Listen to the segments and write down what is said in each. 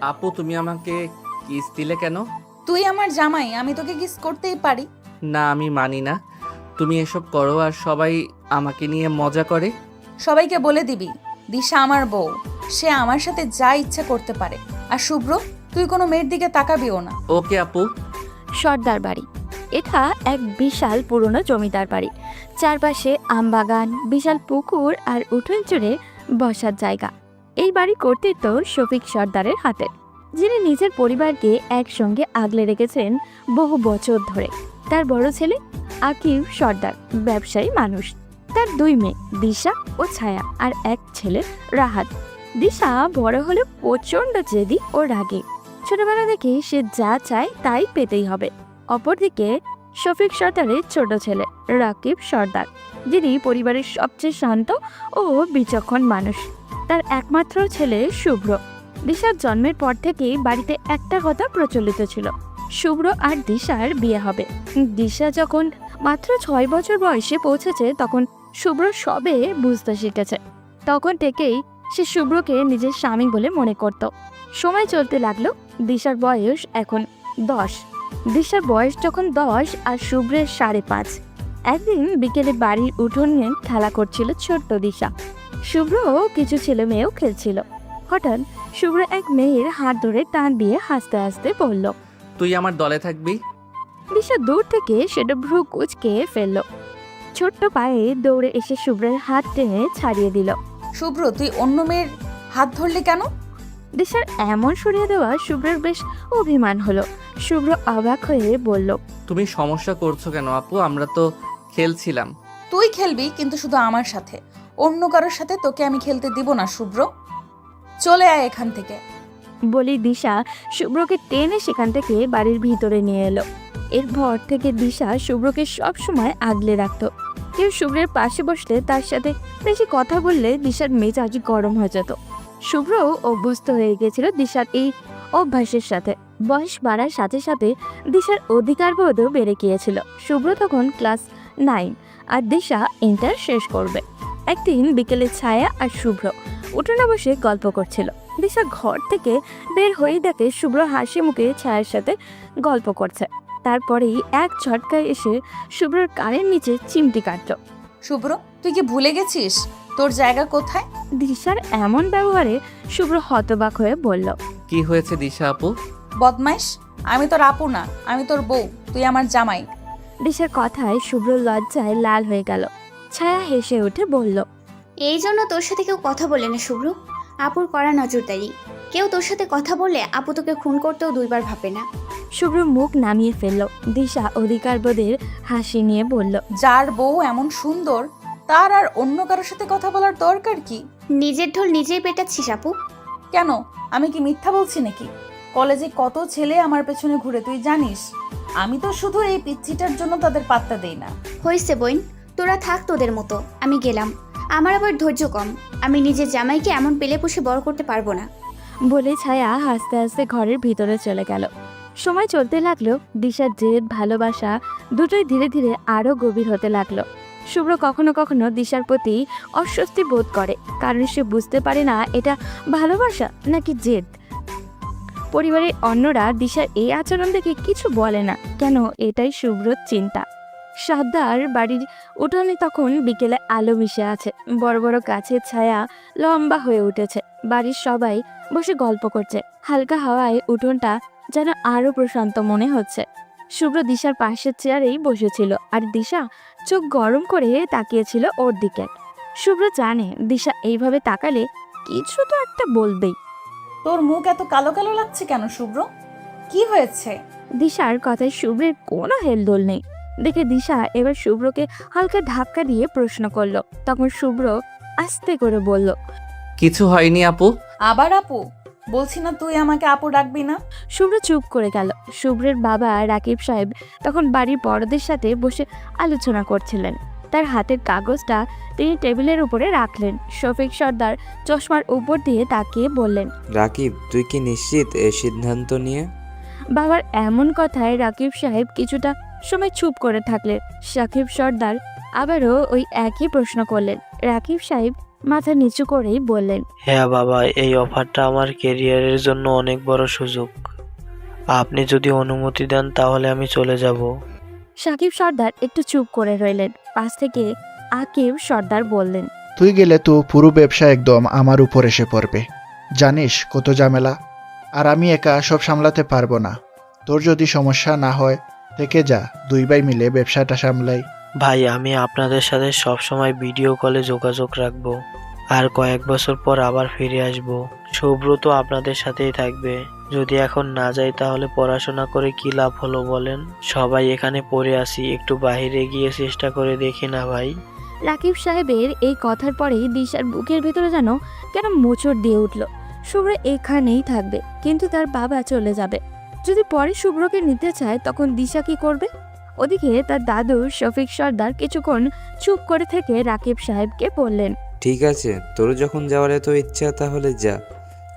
আপু তুমি আমাকে কিস দিলে কেন? তুই আমার জামাই, আমি তোকে কিস করতেই পারি। না আমি মানি না। তুমি এসব করো আর সবাই আমাকে নিয়ে মজা করে। সবাইকে বলে দিবি দিশা আমার বউ, সে আমার সাথে যা ইচ্ছা করতে পারে। আর শুভ্র, তুই কোনো মেয়ের দিকে তাকাবিও না। ওকে আপু। সর্দার বাড়ি। এটা এক বিশাল পুরনো জমিদার বাড়ি। চারপাশে আমবাগান, বিশাল পুকুর আর উঠোন জুড়ে বসার জায়গা। এই বাড়ি কর্তৃত্ব শফিক সর্দারের হাতে, যিনি নিজের পরিবারকে একসঙ্গে আগলে রেখেছেন বহু বছর ধরে। তার বড় ছেলে আকিব সর্দার ব্যবসায়ী মানুষ। তার দুই মেয়ে দিশা ও ছায়া, আর এক ছেলে রাহাত। দিশা বড় হলে প্রচণ্ড জেদি ও রাগী। ছোটবেলা থেকে সে যা চায় তাই পেতেই হবে। অপরদিকে শফিক সর্দারের ছোট ছেলে রাকিব সর্দার, যিনি পরিবারের সবচেয়ে শান্ত ও বিচক্ষণ মানুষ। তার একমাত্র ছেলে শুভ্র। দিশার জন্মের পর থেকেই বাড়িতে একটা কথা প্রচলিত ছিল, শুভ্র আর দিশার বিয়ে হবে। দিশা যখন মাত্র 6 বছর বয়সে পৌঁছেছে তখন শুভ্র সবে বুঝতে শিখেছে। তখন থেকেই সে শুভ্রকে নিজের স্বামী বলে মনে করত। সময় চলতে লাগলো। দিশার বয়স এখন 10। দিশার বয়স যখন 10 আর শুভ্রের 5.5। একদিন বিকেলে বাড়ির উঠোনে খেলা করছিল ছোট্ট দিশা। শুভ্র কিছু ছেলে মেয়েও খেলছিল। হঠাৎ শুভ্র এক মেয়ের হাত ধরে টান দিয়ে হাসতে হাসতে বলল, তুই আমার দলে থাকবি। দিশা দূর থেকে সেটা ভ্রু কুঁচকে ফেলল। ছোট্ট পায়ে দৌড়ে এসে শুভ্রের হাত টেনে ছাড়িয়ে দিল। শুভ্র, তুই অন্য মেয়ের হাত ধরলি কেন? দিশার এমন সরিয়ে দেওয়া শুভ্রের বেশ অভিমান হলো। শুভ্র অবাক হয়ে বলল, তুমি সমস্যা করছো কেন আপু? আমরা তো খেলছিলাম। তুই খেলবি, কিন্তু শুধু আমার সাথে। অন্য কারোর সাথে তোকে আমি খেলতে দিব না শুভ্র। চলে আয় এখান থেকে। বলি দিশা শুভ্রকে টেনে সেখান থেকে বাড়ির ভিতরে নিয়ে এলো। এরপর থেকে দিশা শুভ্রকে সব সময় আগলে রাখত। কেউ শুভ্রের পাশে বসলে তার সাথে বেশি কথা বললে দিশার মেজাজ গরম হয়ে যেত। শুভ্র অভ্যস্ত হয়ে গেছিল দিশার এই অভ্যাসের সাথে। বয়স বাড়ার সাথে সাথে দিশার অধিকারবোধও বেড়ে গিয়েছিল। শুভ্র তখন ক্লাস 9 আর দিশা ইন্টার শেষ করবে। একদিন বিকেলে ছায়া আর শুভ্র উঠোনে বসে গল্প করছিল। দিশা ঘর থেকে বের হয়ে দেখে শুভ্র হাসি মুখে ছায়ার সাথে গল্প করছে। তারপরেই এক ঝটকায় এসে শুভ্রর কানের নিচে চিমটি কাটল। শুভ্র, তুই কি ভুলে গেছিস তোর জায়গা কোথায়? দিশার এমন ব্যবহারে শুভ্র হতবাক হয়ে বলল, কি হয়েছে দিশা আপু? বদমাইশ, আমি তোর আপু না, আমি তোর বউ, তুই আমার জামাই। দিশার কথায় শুভ্র লজ্জায় লাল হয়ে গেল। ছায়া হেসে উঠে বলল, এই জন্য তোর সাথে কেউ কথা বলে না শুভ্র। আপুর করা নজরদারি। কেউ তোর সাথে কথা বললে আপু তোকে খুন করতেও দুইবার ভাবে না। শুভ্র মুখ নামিয়ে ফেলল। দিশা অধিকারবোধের হাসি নিয়ে বলল, যার বউ এমন সুন্দর, তার আর অন্য কারোর সাথে কথা বলার দরকার কি? নিজের ঢোল নিজেই পেটাচ্ছিস আপু। কেন, আমি কি মিথ্যা বলছি নাকি? কলেজে কত ছেলে আমার পেছনে ঘুরে তুই জানিস। আমি তো শুধু এই পিচ্ছিটার জন্য তাদের পাত্তা দেই না। হইছে বইন, তোরা থাক তোদের মতো, আমি গেলাম। আমার আবার ধৈর্য কম, আমি নিজের জামাইকে এমন পেলে পুষে বড় করতে পারবো না। বলে ছায়া হাসতে হাসতে ঘরের ভিতরে চলে গেল। সময় চলতে লাগলো। দিশার জেদ ভালোবাসা দুটোই ধীরে ধীরে আরো গভীর হতে লাগলো। শুভ্র কখনো কখনো দিশার প্রতি অস্বস্তি বোধ করে, কারণ সে বুঝতে পারে না এটা ভালোবাসা নাকি জেদ। পরিবারের অন্যরা দিশার এই আচরণ দেখে কিছু বলে না কেন, এটাই শুভ্রর চিন্তা। সর্দার বাড়ির উঠোনে তখন বিকেলে আলো মিশে আছে। বড় বড় গাছের ছায়া লম্বা হয়ে উঠেছে। বাড়ির সবাই বসে গল্প করছে। হালকা হাওয়ায় উঠোনটা যেন আরো প্রশান্ত মনে হচ্ছে। শুভ্র দিশার পাশের চেয়ারেই বসেছিল আর দিশা চোখ গরম করে তাকিয়েছিল ওর দিকে। শুভ্র জানে দিশা এইভাবে তাকালে কিছু তো একটা বলবেই। তোর মুখ এত কালো কালো লাগছে কেন শুভ্র? কি হয়েছে? দিশার কথায় শুভ্রের কোনো হেলদোল নেই দেখে দিশা এবার শুভ্রকে হালকা ধাক্কা দিয়ে প্রশ্ন করলো। তখন শুভ্র আস্তে করে বলল, কিছু হয়নি আপু। আবার আপু? বলছি না তুই আমাকে আপু ডাকবি না? শুভ্র চুপ করে গেল। শুভ্রের বাবা রাকিব সাহেব তখন বাড়ির বড়দের সাথে বসে আলোচনা করছিলেন। তার হাতের কাগজটা তিনি টেবিলের উপরে রাখলেন। শফিক সর্দার চশমার উপর দিয়ে তাকিয়ে বললেন, রাকিব, তুই কি নিশ্চিত এই সিদ্ধান্ত নিয়ে? বাবার এমন কথায় রাকিব সাহেব কিছুটা সময় চুপ করে থাকলেন। সাকিব সর্দার আবারও ওই একই প্রশ্ন করলেন। রাকিব সাহেব মাথা নিচু করেই বললেন, হ্যাঁ বাবা, এই অফারটা আমার ক্যারিয়ারের জন্য অনেক বড় সুযোগ। আপনি যদি অনুমতি দেন তাহলে আমি চলে যাব। সাকিব সর্দার একটু চুপ করে রইলেন। পাশ থেকে আকিব সর্দার বললেন, তুই গেলে তো পুরো ব্যবসা একদম আমার উপর এসে পড়বে। জানিস কত ঝামেলা, আর আমি একা সব সামলাতে পারবো না। তোর যদি সমস্যা না হয় থেকে যা, দুই ভাই মিলে ব্যবসাটা সামলাই। ভাই, আমি আপনাদের সাথে সবসময় ভিডিও কলে যোগাযোগ রাখবো, আর কয়েক বছর পর আবার ফিরে আসব। শুভ্র তো আপনাদের সাথেই থাকবে। যদি এখন না যাই তাহলে পড়াশোনা করে কি লাভ হলো বলেন? সবাই এখানে পড়ে আসি, একটু বাইরে গিয়ে চেষ্টা করে দেখি না ভাই? রাকিব সাহেবের এই কথার পরেই দিশার বুকের ভেতরে যেন কেন মোচড় দিয়ে উঠল। শুভ্র এখানেই থাকবে, কিন্তু তার বাবা চলে যাবে। যদি পরে শুভ্রকে নিতে চায় তখন দিশা কি করবে? ওদিকে তার দাদু শফিক সর্দার কিছুক্ষণ চুপ করে থেকে রাকিব সাহেবকে বললেন, ঠিক আছে, তোর যখন যাওয়ার এত ইচ্ছা তাহলে যা,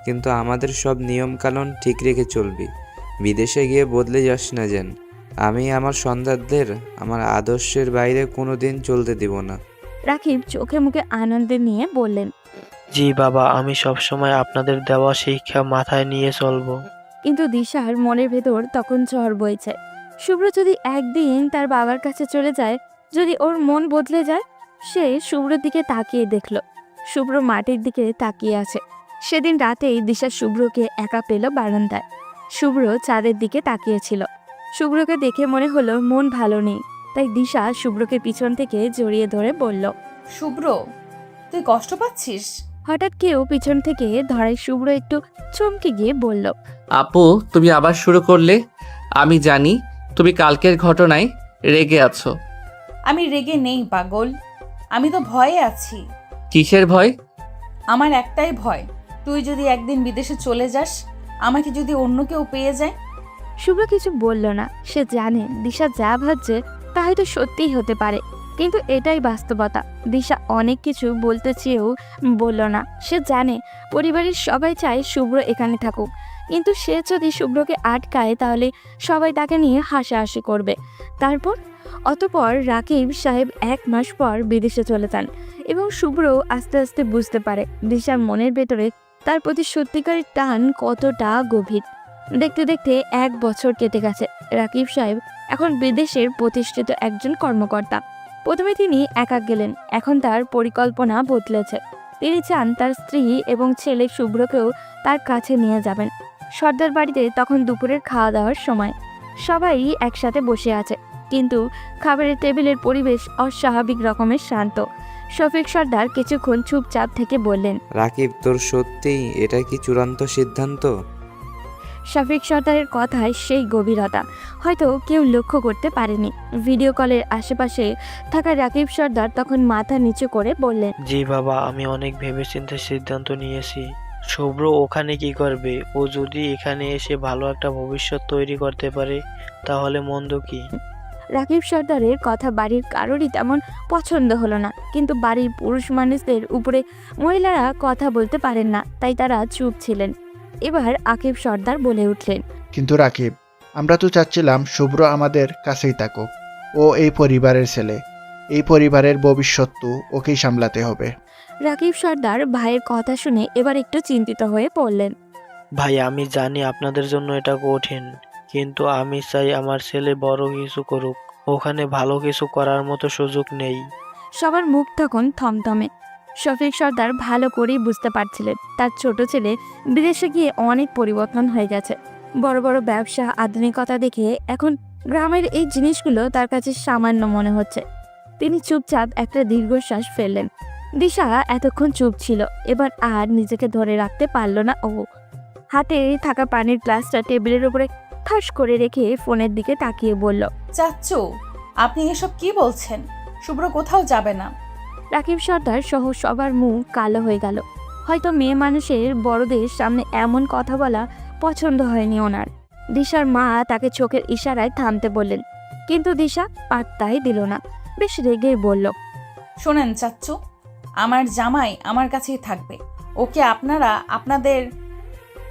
কিন্তু আমাদের সব নিয়মকানুন ঠিক রেখে চলবি। বিদেশে গিয়ে বদলে যাস না যেন। আমি আমার সন্তানদের আমার আদর্শের বাইরে কোনো দিন চলতে দিব না। রাকিব চোখে মুখে আনন্দে নিয়ে বললেন, জি বাবা, আমি সবসময় আপনাদের দেওয়া শিক্ষা মাথায় নিয়ে চলবো। কিন্তু দিশার মনের ভেতর তখন ঝড় বইছে। শুভ্র যদি একদিন তার বাবার কাছে চলে যায়, যদি ওর মন বদলে যায়। সে শুভ্রর দিকে তাকিয়ে দেখল, শুভ্র মাটির দিকে তাকিয়ে আছে। সেদিন রাতেই দিশা শুভ্রকে একা পেল বারান্দায়। শুভ্র চাঁদের দিকে তাকিয়েছিল। শুভ্রকে দেখে মনে হলো মন ভালো নেই, তাই দিশা শুভ্রকে পিছন থেকে জড়িয়ে ধরে বলল, শুভ্র, তুই কষ্ট পাচ্ছিস? হঠাৎ কেউ পিছন থেকে ধরায় শুভ্র একটু চমকে গিয়ে বলল, আপু, তুমি আবার শুরু করলে। আমি জানি তুমি কালকের ঘটনায় রেগে আছো। আমি রেগে নেই পাগল, আমি তো ভয়ে আছি। কিসের ভয়? আমার একটাই ভয়, তুই যদি একদিন বিদেশে চলে যাস, আমাকে যদি অন্য কেউ পেয়ে যায়। শুভ্র কিছু বলল না। সে জানে দিশা যা ভাবছে তা হয়তো সত্যিই হতে পারে, কিন্তু এটাই বাস্তবতা। দিশা অনেক কিছু বলতে চেয়েও বলল না। সে জানে পরিবারের সবাই চায় শুভ্র এখানে থাকুক, কিন্তু সে যদি শুভ্রকে আটকায় তাহলে সবাই তাকে নিয়ে হাসাহাসি করবে। অতপর রাকিব সাহেব 1 মাস পর বিদেশে চলে যান, এবং শুভ্র আস্তে আস্তে বুঝতে পারে দিশার মনের ভেতরে তার প্রতি সত্যিকারের টান কতটা গভীর। দেখতে দেখতে 1 বছর কেটে গেছে। রাকিব সাহেব এখন বিদেশের প্রতিষ্ঠিত একজন কর্মকর্তা। প্রথমে তিনি একা গেলেন, এখন তার পরিকল্পনা বদলেছে। তিনি চান তার স্ত্রী এবং ছেলে শুভ্রকেও তার কাছে নিয়ে যাবেন। সর্দার বাড়িতে তখন দুপুরের খাওয়া দাওয়ার সময়। সবাই একসাথে বসে আছে, কিন্তু খাবারের টেবিলের পরিবেশ অস্বাভাবিক রকমের শান্ত। শফিক সর্দার কিছুক্ষণ চুপচাপ থেকে বললেন, রাকিব, তোর সত্যিই এটা কি চূড়ান্ত সিদ্ধান্ত? শফিক সর্দারের কথায় সেই গভীরতা হয়তো কেউ লক্ষ্য করতে পারেনি। ভিডিও কলের আশেপাশে থাকা রাকিব সর্দার তখন মাথা নিচু করে বললেন, জি বাবা, আমি অনেক ভেবেচিন্তে সিদ্ধান্ত নিয়েছি। শুভ্র ওখানে কি করবে? ও যদি এখানে এসে ভালো একটা ভবিষ্যৎ তৈরি করতে পারে তাহলে মন্দ কি? রাকিব সর্দারের কথা বাড়ির কারোরই তেমন পছন্দ হলো না, কিন্তু বাড়ির পুরুষ মানুষদের উপরে মহিলারা কথা বলতে পারেন না, তাই তারা চুপ ছিলেন। এবার আকিব সর্দার বলে উঠলেন, কিন্তু রাকিব, আমরা তো চাচ্ছিলাম শুভ্র আমাদের কাছেই থাকুক। ও এই পরিবারের ছেলে, এই পরিবারের ভবিষ্যৎ তো ওকেই সামলাতে হবে। রাকিব সর্দার ভাইয়ের কথা শুনে এবার একটু চিন্তিত হয়ে পড়লেন। ভাই, আমি জানি আপনাদের জন্য এটা কঠিন, কিন্তু আমি চাই আমার ছেলে বড় কিছু করুক। ওখানে ভালো কিছু করার মতো সুযোগ নেই। সবার মুখ তখন থমথমে। শফিক সর্দার ভালো করেই বুঝতে পারছিলেন তার ছোট ছেলে বিদেশে গিয়ে অনেক পরিবর্তন হয়ে গেছে। বড় বড় ব্যবসা, আধুনিকতা দেখে এখন গ্রামের এই জিনিসগুলো তার কাছে সামান্য মনে হচ্ছে। তিনি চুপচাপ একটা দীর্ঘশ্বাস ফেললেন। দিশা এতক্ষণ চুপ ছিল, এবার আর নিজেকে ধরে রাখতে পারল না। ও হাতে থাকা পানির গ্লাসটা টেবিলের উপরে ঠাস করে রেখে ফোনের দিকে তাকিয়ে বলল, চাচ্চু, আপনি এসব কি বলছেন? শুভ্র কোথাও যাবে না। রাকিব সর্দার সহ সবার মুখ কালো হয়ে গেল। হয়তো মেয়ে মানুষের বড়দের সামনে এমন কথা বলা পছন্দ হয়নি ওনার। দিশার মা তাকে চোখের ইশারায় থামতে বললেন, কিন্তু দিশা পাত্তাই দিল না। বেশ রেগে বলল, শোনেন চাচ্চু, আমার জামাই আমার কাছেই থাকবে। ওকে আপনারা আপনাদের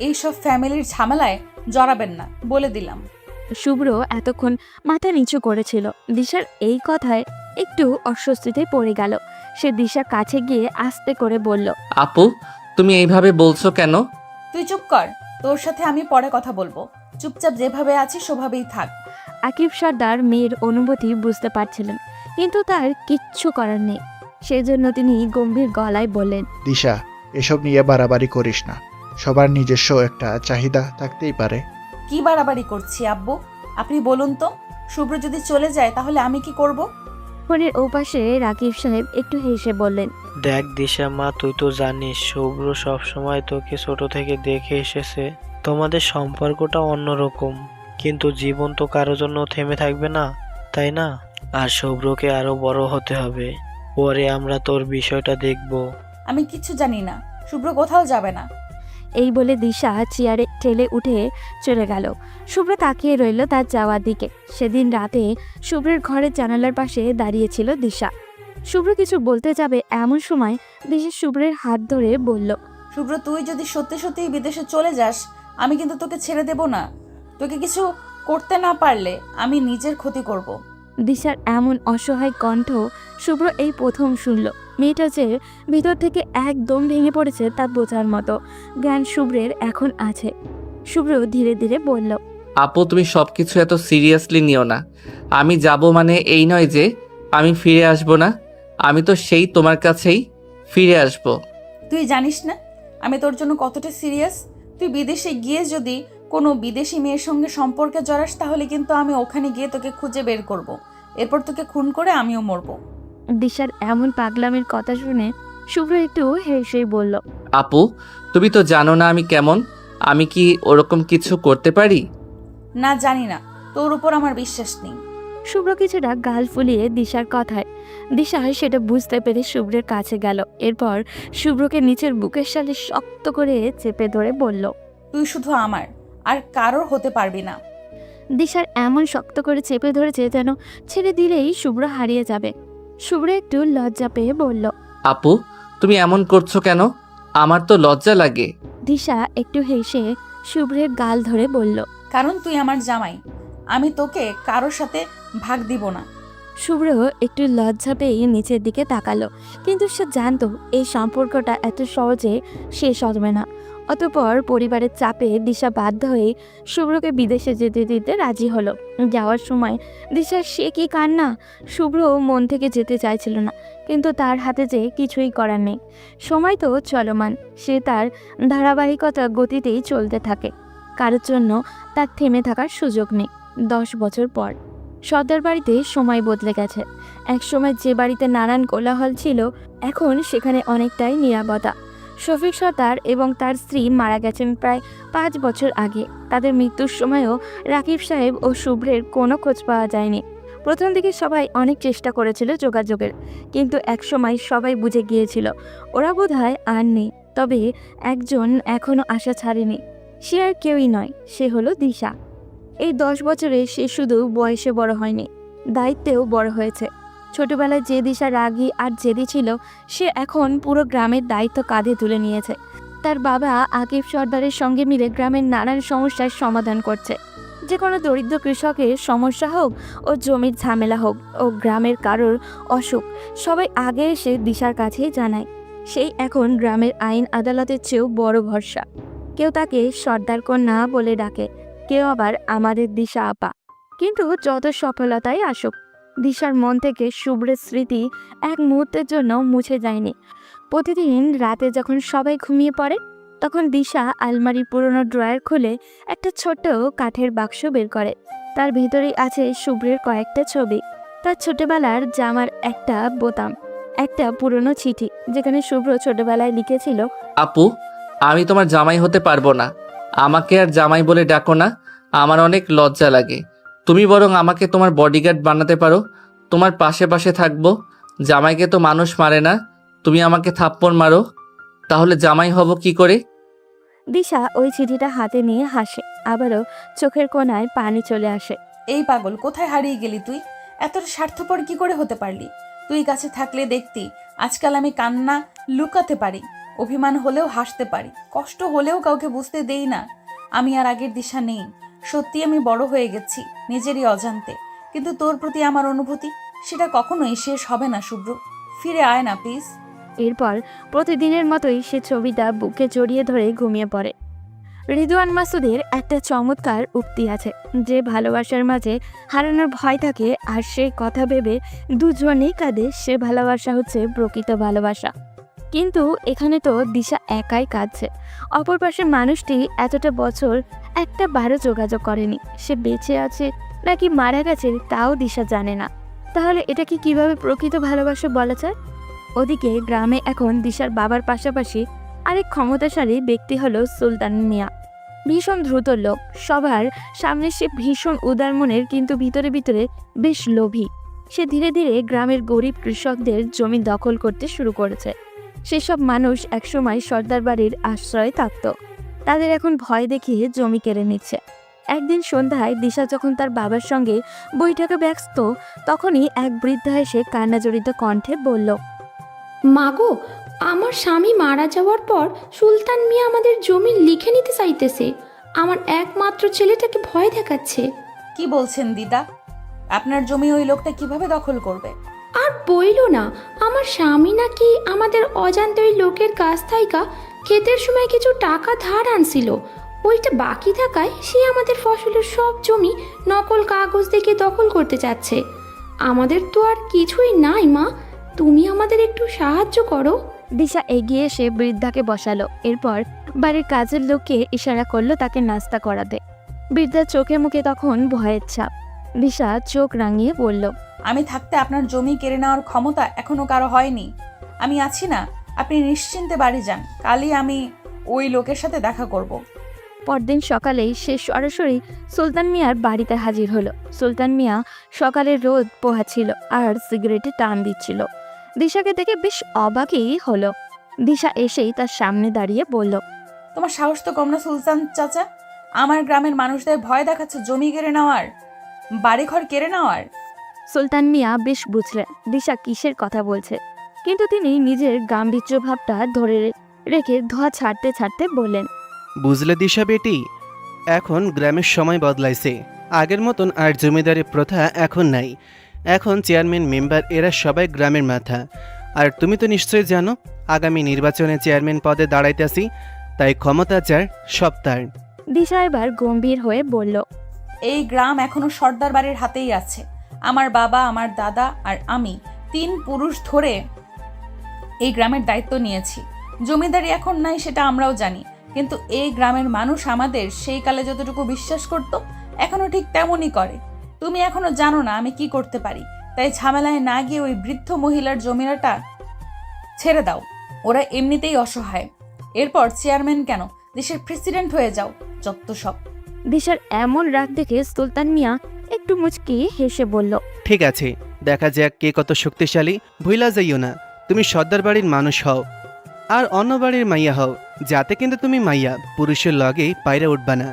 এইসব ফ্যামিলির ঝামেলায় জড়াবেন না, বলে দিলাম। শুভ্র এতক্ষণ মাথা নিচু করেছিল। দিশার এই কথায় একটু অস্বস্তিতে পড়ে গেল। সে দিশার কাছে গিয়ে আস্তে করে বলল, আপু, তুমি এইভাবে বলছো কেন? তুই চুপ কর, তোর সাথে আমি পরে কথা বলবো। চুপচাপ যেভাবে আছিস সেভাবেই থাক। আকিব সর্দার মেয়ের অনুভূতি বুঝতে পারছিলেন, কিন্তু তার কিচ্ছু করার নেই। সেজন্য তিনি গম্ভীর গলায় বললেন, দিশা, এসব নিয়ে বাড়াবাড়ি করিস না। সবার নিজস্ব একটা চাহিদা থাকতেই পারে। কি বাড়াবাড়ি করছি আব্বু? আপনি বলুন তো, শুভ্র যদি চলে যায় তাহলে আমি কি করব? ফোনের ওপাশে রাকিব সাহেব একটু হেসে বললেন, দেখ দিশা মা, তুই তো জানিস শুভ্র সবসময় তোকে ছোট থেকে দেখে এসেছে। তোমাদের সম্পর্কটা অন্যরকম, কিন্তু জীবন তো কারোর জন্য থেমে থাকবে না, তাই না? আর শুভ্রকে আরো বড় হতে হবে, পরে আমরা তোর বিষয়টা দেখব। আমি কিচ্ছু জানি না, শুভ্র কোথাও যাবে না। এই বলে দিশা চেয়ারে ঠেলে উঠে চলে গেল। শুভ্র তাকিয়ে রইল তার যাওয়ার দিকে। সেদিন রাতে শুভ্রের ঘরের জানালার পাশে দাঁড়িয়েছিল দিশা। শুভ্র কিছু বলতে যাবে এমন সময় দিশা শুভ্রের হাত ধরে বলল, শুভ্র, তুই যদি সত্যি সত্যি বিদেশে চলে যাস, আমি কিন্তু তোকে ছেড়ে দেব না। তোকে কিছু করতে না পারলে আমি নিজের ক্ষতি করব। দিশার এমন অসহায় কণ্ঠ শুভ্র এই প্রথম শুনল। মেয়েটা যে ভিতর থেকে একদম ভেঙে পড়েছে তা বোঝার মতো জ্ঞান শুভ্রের এখন আছে। শুভ্র ধীরে ধীরে বলল, আপু, তুমি সবকিছু এত সিরিয়াসলি নিও না। আমি যাব মানে এই নয় যে আমি ফিরে আসব না। আমি তো সেই তোমার কাছেই ফিরে আসব। তুই জানিস না আমি তোর জন্য কতটা সিরিয়াস। তুই বিদেশে গিয়ে যদি কোনো বিদেশি মেয়ের সঙ্গে সম্পর্কে জড়াস তাহলে কিন্তু আমি ওখানে গিয়ে তোকে খুঁজে বের করব। এরপর তোকে খুন করে আমিও মরব। দিশার এমন পাগলামির কথা শুনে শুভ্র একটু হেসেই বলল, আপু, তুমি তো জানো না আমি কেমন। আমি কি ওরকম কিছু করতে পারি? না, জানি না, তোর উপর আমার বিশ্বাস নেই। শুভ্র কিছুটা গাল ফুলিয়ে দিশার কথায় দিশা সেটা বুঝতে পেরে শুভ্রের কাছে গেল। এরপর শুভ্রকে নিচের বুকের সাথে শক্ত করে চেপে ধরে বলল, তুই শুধু আমার, আর কারোর হতে পারবি না। দিশার এমন শক্ত করে চেপে ধরেছে যেন ছেড়ে দিলেই শুভ্র হারিয়ে যাবে। শুভ্র একটু লজ্জা পেয়ে বলল, আপু, তুমি এমন করছো কেন? আমার তো লজ্জা লাগে। দিশা একটু হেসে শুভ্রের গাল ধরে বলল, কারণ তুই আমার জামাই, আমি তোকে কারোর সাথে ভাগ দিব না। শুভ্র একটু লজ্জা পেয়ে নিচের দিকে তাকালো, কিন্তু সে জানতো এই সম্পর্কটা এত সহজে শেষ হবে না। অতঃপর পরিবারের চাপে দিশা বাধ্য হয়ে শুভ্রকে বিদেশে যেতে দিতে রাজি হলো। যাওয়ার সময় দিশার সে কি কান্না! শুভ্র মন থেকে যেতে চাইছিল না, কিন্তু তার হাতে যে কিছুই করার নেই। সময় তো চলমান, সে তার ধারাবাহিকতা গতিতেই চলতে থাকে। কারোর জন্য তার থেমে থাকার সুযোগ নেই। 10 বছর পর সর্দার বাড়িতে সময় বদলে গেছে। একসময় যে বাড়িতে নানান কোলাহল ছিল, এখন সেখানে অনেকটাই নীরবতা। শফিক সর্দার এবং তার স্ত্রী মারা গেছেন প্রায় 5 বছর আগে। তাদের মৃত্যুর সময়ও রাকিব সাহেব ও শুভ্রের কোনো খোঁজ পাওয়া যায়নি। প্রথম দিকে সবাই অনেক চেষ্টা করেছিল যোগাযোগের, কিন্তু একসময় সবাই বুঝে গিয়েছিল ওরা বোধহয় আর নেই। তবে একজন এখনও আশা ছাড়েনি। সে আর কেউই নয়, সে হলো দিশা। এই 10 বছরে সে শুধু বয়সে বড় হয়নি, দায়িত্বেও বড় হয়েছে। ছোটবেলায় যে দিশা রাগী আর জেদি ছিল, সে এখন পুরো গ্রামের দায়িত্ব কাঁধে তুলে নিয়েছে। তার বাবা আকিব সর্দারের সঙ্গে মিলে গ্রামের নানান সমস্যার সমাধান করছে। যে কোনো দরিদ্র কৃষকের সমস্যা হোক, ও জমির ঝামেলা হোক, ও গ্রামের কারোর অসুখ, সবাই আগে এসে দিশার কাছেই জানায়। সেই এখন গ্রামের আইন আদালতের চেয়েও বড় ভরসা। কেউ তাকে সর্দার কন্যা বলে ডাকে, কেউ আবার আমাদের দিশা আপা। কিন্তু যত সফলতাই আসুক, দিশার মন থেকে শুভ্রের স্মৃতি এক মুহূর্তের জন্য মুছে যায়নি। প্রতিদিন রাতে যখন সবাই ঘুমিয়ে পড়ে, তখন দিশা আলমারির পুরনো ড্রয়ার খুলে একটা ছোট্ট কাঠের বাক্স বের করে। তার ভেতরেই আছে শুভ্রের কয়েকটা ছবি, তার ছোটবেলার জামার একটা বোতাম, একটা পুরনো চিঠি যেখানে শুভ্র ছোটবেলায় লিখেছিল, আপু, আমি তোমার জামাই হতে পারবো না। আমাকে আর জামাই বলে ডাকো না, আমার অনেক লজ্জা লাগে। তুমি বরং আমাকে তোমার বডিগার্ড বানাতে পারো, তোমার পাশে পাশে থাকবো। জামাইকে তো মানুষ মারে না, তুমি আমাকে থাপ্পড় মারো, তাহলে জামাই হব কি করে? দিশা ওই চিঠিটা হাতে নিয়ে হাসে, আবারও চোখের কোণায় পানি চলে আসে। এই পাগল, কোথায় হারিয়ে গেলি তুই? এতটা স্বার্থপর কি করে হতে পারলি? তুই কাছে থাকলে দেখতি আজকাল আমি কান্না লুকাতে পারি, অভিমান হলেও হাসতে পারি, কষ্ট হলেও কাউকে বুঝতে দেই না। আমি আর আগের দিশা নেই। সত্যি আমি বড় হয়ে গেছি নিজেরই অজান্তে, কিন্তু তোর প্রতি আমার অনুভূতি সেটা কখনোই শেষ হবে না শুভ্র। ফিরে আয় না প্লিজ। এরপর প্রতিদিনের মতোই সে ছবিটা বুকে জড়িয়ে ধরে ঘুমিয়ে পড়ে। রিদওয়ান মাসুদের একটা চমৎকার উক্তি আছে, যে ভালোবাসার মাঝে হারানোর ভয় থাকে আর সেই কথা ভেবে দুজনেই কাঁদে, সে ভালোবাসা হচ্ছে প্রকৃত ভালোবাসা। কিন্তু এখানে তো দিশা একাই কাঁদছে। অপর পাশের মানুষটি এতটা বছর একটা বারও যোগাযোগ করেনি। সে বেঁচে আছে নাকি মারা গেছে তাও দিশা জানে না। তাহলে এটাকে কিভাবে প্রকৃত ভালোবাসা বলা যায়? ওদিকে গ্রামে এখন দিশার বাবার পাশাপাশি আরেক ক্ষমতাশালী ব্যক্তি হলো সুলতান মিয়া। ভীষণ দ্রুত লোক, সবার সামনে সে ভীষণ উদার মনের, কিন্তু ভিতরে ভিতরে বেশ লোভী। সে ধীরে ধীরে গ্রামের গরিব কৃষকদের জমি দখল করতে শুরু করেছে। সেসব মানুষ একসময় সর্দার বাড়ির আশ্রয়ে থাকত, তাদের এখন ভয় দেখিয়ে জমি কেড়ে নিচ্ছে। একদিন সন্ধ্যায় দিশা যখন তার বাবার সঙ্গে বৈঠকে ব্যস্ত, তখনই এক বৃদ্ধা এসে কান্নাজড়িত কণ্ঠে বলল, মাগো, আমার স্বামী মারা যাওয়ার পর সুলতান মিয়া আমাদের জমি লিখে নিতে চাইতেছে। আমার একমাত্র ছেলেটাকে ভয় দেখাচ্ছে। কি বলছেন দিদা? আপনার জমি ওই লোকটা কিভাবে দখল করবে? আর বইলো না, আমার স্বামী নাকি আমাদের অজান্তে ওই লোকের কাছ থাইকা ক্ষেতের সময় কিছু টাকা ধার আনছিল। ওইটা বাকি থাকায় সে আমাদের ফসলের সব জমি নকল কাগজ দেখে দখল করতে চাচ্ছে। আমাদের তো আর কিছুই নাই মা, তুমি আমাদের একটু সাহায্য করো। দিশা এগিয়ে এসে বৃদ্ধাকে বসালো। এরপর বাড়ির কাজের লোককে ইশারা করলো তাকে নাস্তা করাতে। বৃদ্ধার চোখে মুখে তখন ভয়ের ছাপ। দিশা চোখ রাঙিয়ে বলল, আমি থাকতে আপনার জমি কেড়ে নেওয়ার ক্ষমতা এখনো কারো হয়নি। আমি আছি না, আপনি নিশ্চিন্তে বাড়ি যান। কালই আমি ওই লোকের সাথে দেখা করব। পরদিন সকালেই সে সরাসরি সুলতান মিয়ার বাড়িতে হাজির হলো। সুলতান মিয়া সকালের রোদ পোহাচ্ছিল আর সিগারেটে টান দিচ্ছিল। দিশাকে দেখে বেশ অবাকই হলো। দিশা এসেই তার সামনে দাঁড়িয়ে বলল, তোমার সাহস তো কম না সুলতান চাচা? আমার গ্রামের মানুষদের ভয় দেখাচ্ছে জমি কেড়ে নেওয়ার, বাড়িঘর কেড়ে নেওয়ার। সুলতান মিয়া বেশ বুঝলেন দিশা কিসের কথা বলছে, কিন্তু তিনি নিজের গাম্ভীর্য ভাবটা ধরে রেখে ধোয়া ছাড়তে ছাড়তে বললেন, বুঝলে দিশা বেটি, এখন গ্রামের সময় বদলাইছে। আগের মতন আর জমিদারি প্রথা এখন নাই। এখন চেয়ারম্যান মেম্বার এরা সবাই গ্রামের মাথা। আর তুমি তো নিশ্চয়ই জানো আগামী নির্বাচনে চেয়ারম্যান পদে দাঁড়াইতেছি, তাই ক্ষমতা যার সব তার। দিশা এবার গম্ভীর হয়ে বলল, এই গ্রাম এখনো সর্দার বাড়ির হাতেই আছে। আমার বাবা, আমার দাদা আর আমি 3 পুরুষ ধরে এই গ্রামের দায়িত্ব নিয়েছি। জমিদারি এখন নাই সেটা আমরাও জানি, কিন্তু এই গ্রামের মানুষ আমাদের সেই কালে যতটুকু বিশ্বাস করত এখনো ঠিক তেমনই করে। তুমি এখনো জানো না আমি কি করতে পারি, তাই ঝামেলায় না গিয়ে ওই বৃদ্ধ মহিলার জমিটা ছেড়ে দাও। ওরা এমনিতেই অসহায়। এরপর চেয়ারম্যান কেন, দেশের প্রেসিডেন্ট হয়ে যাও। যত সব। দিশার এমন রাগ দেখে সুলতান মিয়া একটু মুচকি হেসে বলল, ঠিক আছে, দেখা যাক কে কত শক্তিশালী। ভুইলা যাইও না, তুমি সর্দার বাড়ির মানুষ হও আর অন্য বাড়ির মাইয়া হও, যাতে কিন্তু তুমি মাইয়া পুরুষের লগে পায়রা উঠবা না।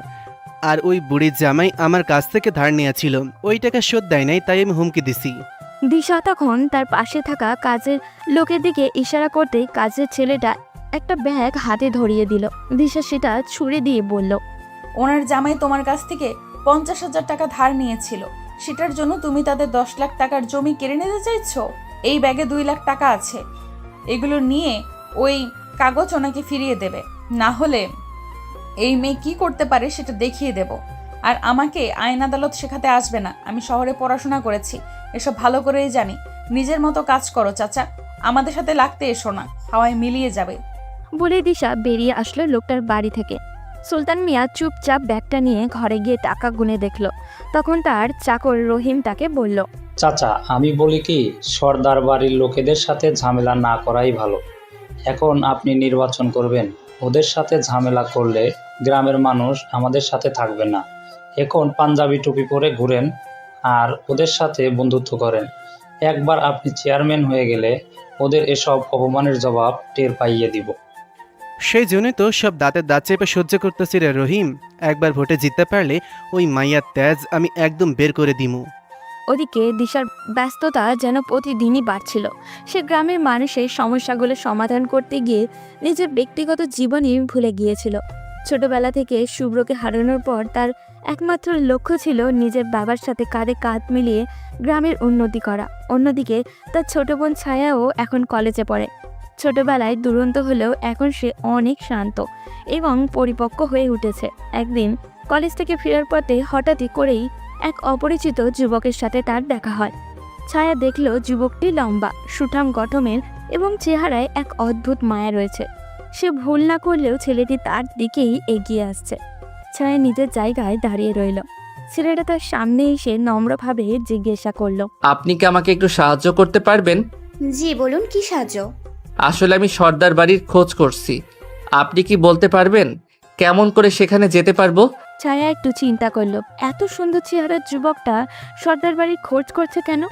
আর ওই বুড়ির জামাই আমার কাছ থেকে ধার নিয়েছিল, ওই টাকা শোধ দেয় নাই, তাই আমি হুমকি দিছি। দিশা তখন তার পাশে থাকা কাজের লোকের দিকে ইশারা করতেই কাজের ছেলেটা একটা ব্যাগ হাতে ধরিয়ে দিল। দিশা সেটা ছুঁড়ে দিয়ে বলল, ওনার জামাই তোমার কাছ থেকে 50,000 টাকা ধার নিয়েছিল, সেটার জন্য তুমি তাদের 10 লাখ টাকার জমি কেড়ে নিতে চাইছো। এই ব্যাগে 2 লাখ টাকা আছে, এগুলো নিয়ে ওই কাগজ ওনাকে ফিরিয়ে দেবে, না হলে এই মেয়ে কি করতে পারে সেটা দেখিয়ে দেব। আর আমাকে আইন আদালত শেখাতে আসবে না, আমি শহরে পড়াশোনা করেছি, এসব ভালো করেই জানি। নিজের মতো কাজ করো চাচা, আমাদের সাথে লাগতে এসো না, হাওয়ায় মিলিয়ে যাবে। বলে দিশা বেরিয়ে আসলো লোকটার বাড়ি থেকে। সুলতান মিয়া চুপচাপ ব্যাগটা নিয়ে ঘরে গিয়ে টাকা গুনে দেখল। তখন তার চাকর রহিম তাকে বলল, চাচা, আমি বলি কি, সর্দার বাড়ির লোকেদের সাথে ঝামেলা না করাই ভালো। এখন আপনি নির্বাচন করবেন, ওদের সাথে ঝামেলা করলে গ্রামের মানুষ আমাদের সাথে থাকবে না। এখন পাঞ্জাবি টুপি পরে ঘুরেন আর ওদের সাথে বন্ধুত্ব করেন। একবার আপনি চেয়ারম্যান হয়ে গেলে ওদের এসব অপমানের জবাব টের পাইয়ে দিব। সেই জন্যই তো সব দাঁতের দাঁত চেপে সহ্য করতেছি রে রহিম। একবার ভোটে জিততে পারলে ওই মাইয়ার তেজ আমি একদম বের করে দিমু। ওদিকে দিশার ব্যস্ততা যেন প্রতিদিনই বাড়ছিল। সে গ্রামের মানুষের সমস্যাগুলো সমাধান করতে গিয়ে নিজের ব্যক্তিগত জীবনই ভুলে গিয়েছিল। ছোটবেলা থেকে শুভ্রকে হারানোর পর তার একমাত্র লক্ষ্য ছিল নিজের বাবার সাথে কাঁধে কাঁধ মিলিয়ে গ্রামের উন্নতি করা। অন্যদিকে তার ছোট বোন ছায়াও এখন কলেজে পড়ে। ছোটবেলায় দুরন্ত হলেও এখন সে অনেক শান্ত এবং পরিপক্ক হয়ে উঠেছে। একদিন কলেজ থেকে ফেরার পথে হঠাৎই করেই এক অপরিচিত যুবকের সাথে তার দেখা হয়। ছায়া দেখল যুবকটি লম্বা, সুঠাম গঠনের এবং চেহারায় এক অদ্ভুত মায়া রয়েছে। সে ভুল না করলেও ছেলেটি তার দিকেই এগিয়ে আসছে। ছায়া নিজের জায়গায় দাঁড়িয়ে রইল। ছেলেটা তার সামনে এসে নম্রভাবে জিজ্ঞাসা করলো, আপনি কি আমাকে একটু সাহায্য করতে পারবেন? জি বলুন, কি সাহায্য? আসলে আমি সর্দার বাড়ির খোঁজ করছি। আপনি কি বলতে পারবেন কেমন করে সেখানে যেতে পারবো? ছায়া একটু চিন্তা করলো, এত সুন্দর চেহারার যুবকটা সর্দার বাড়ির খোঁজ করছে কেন?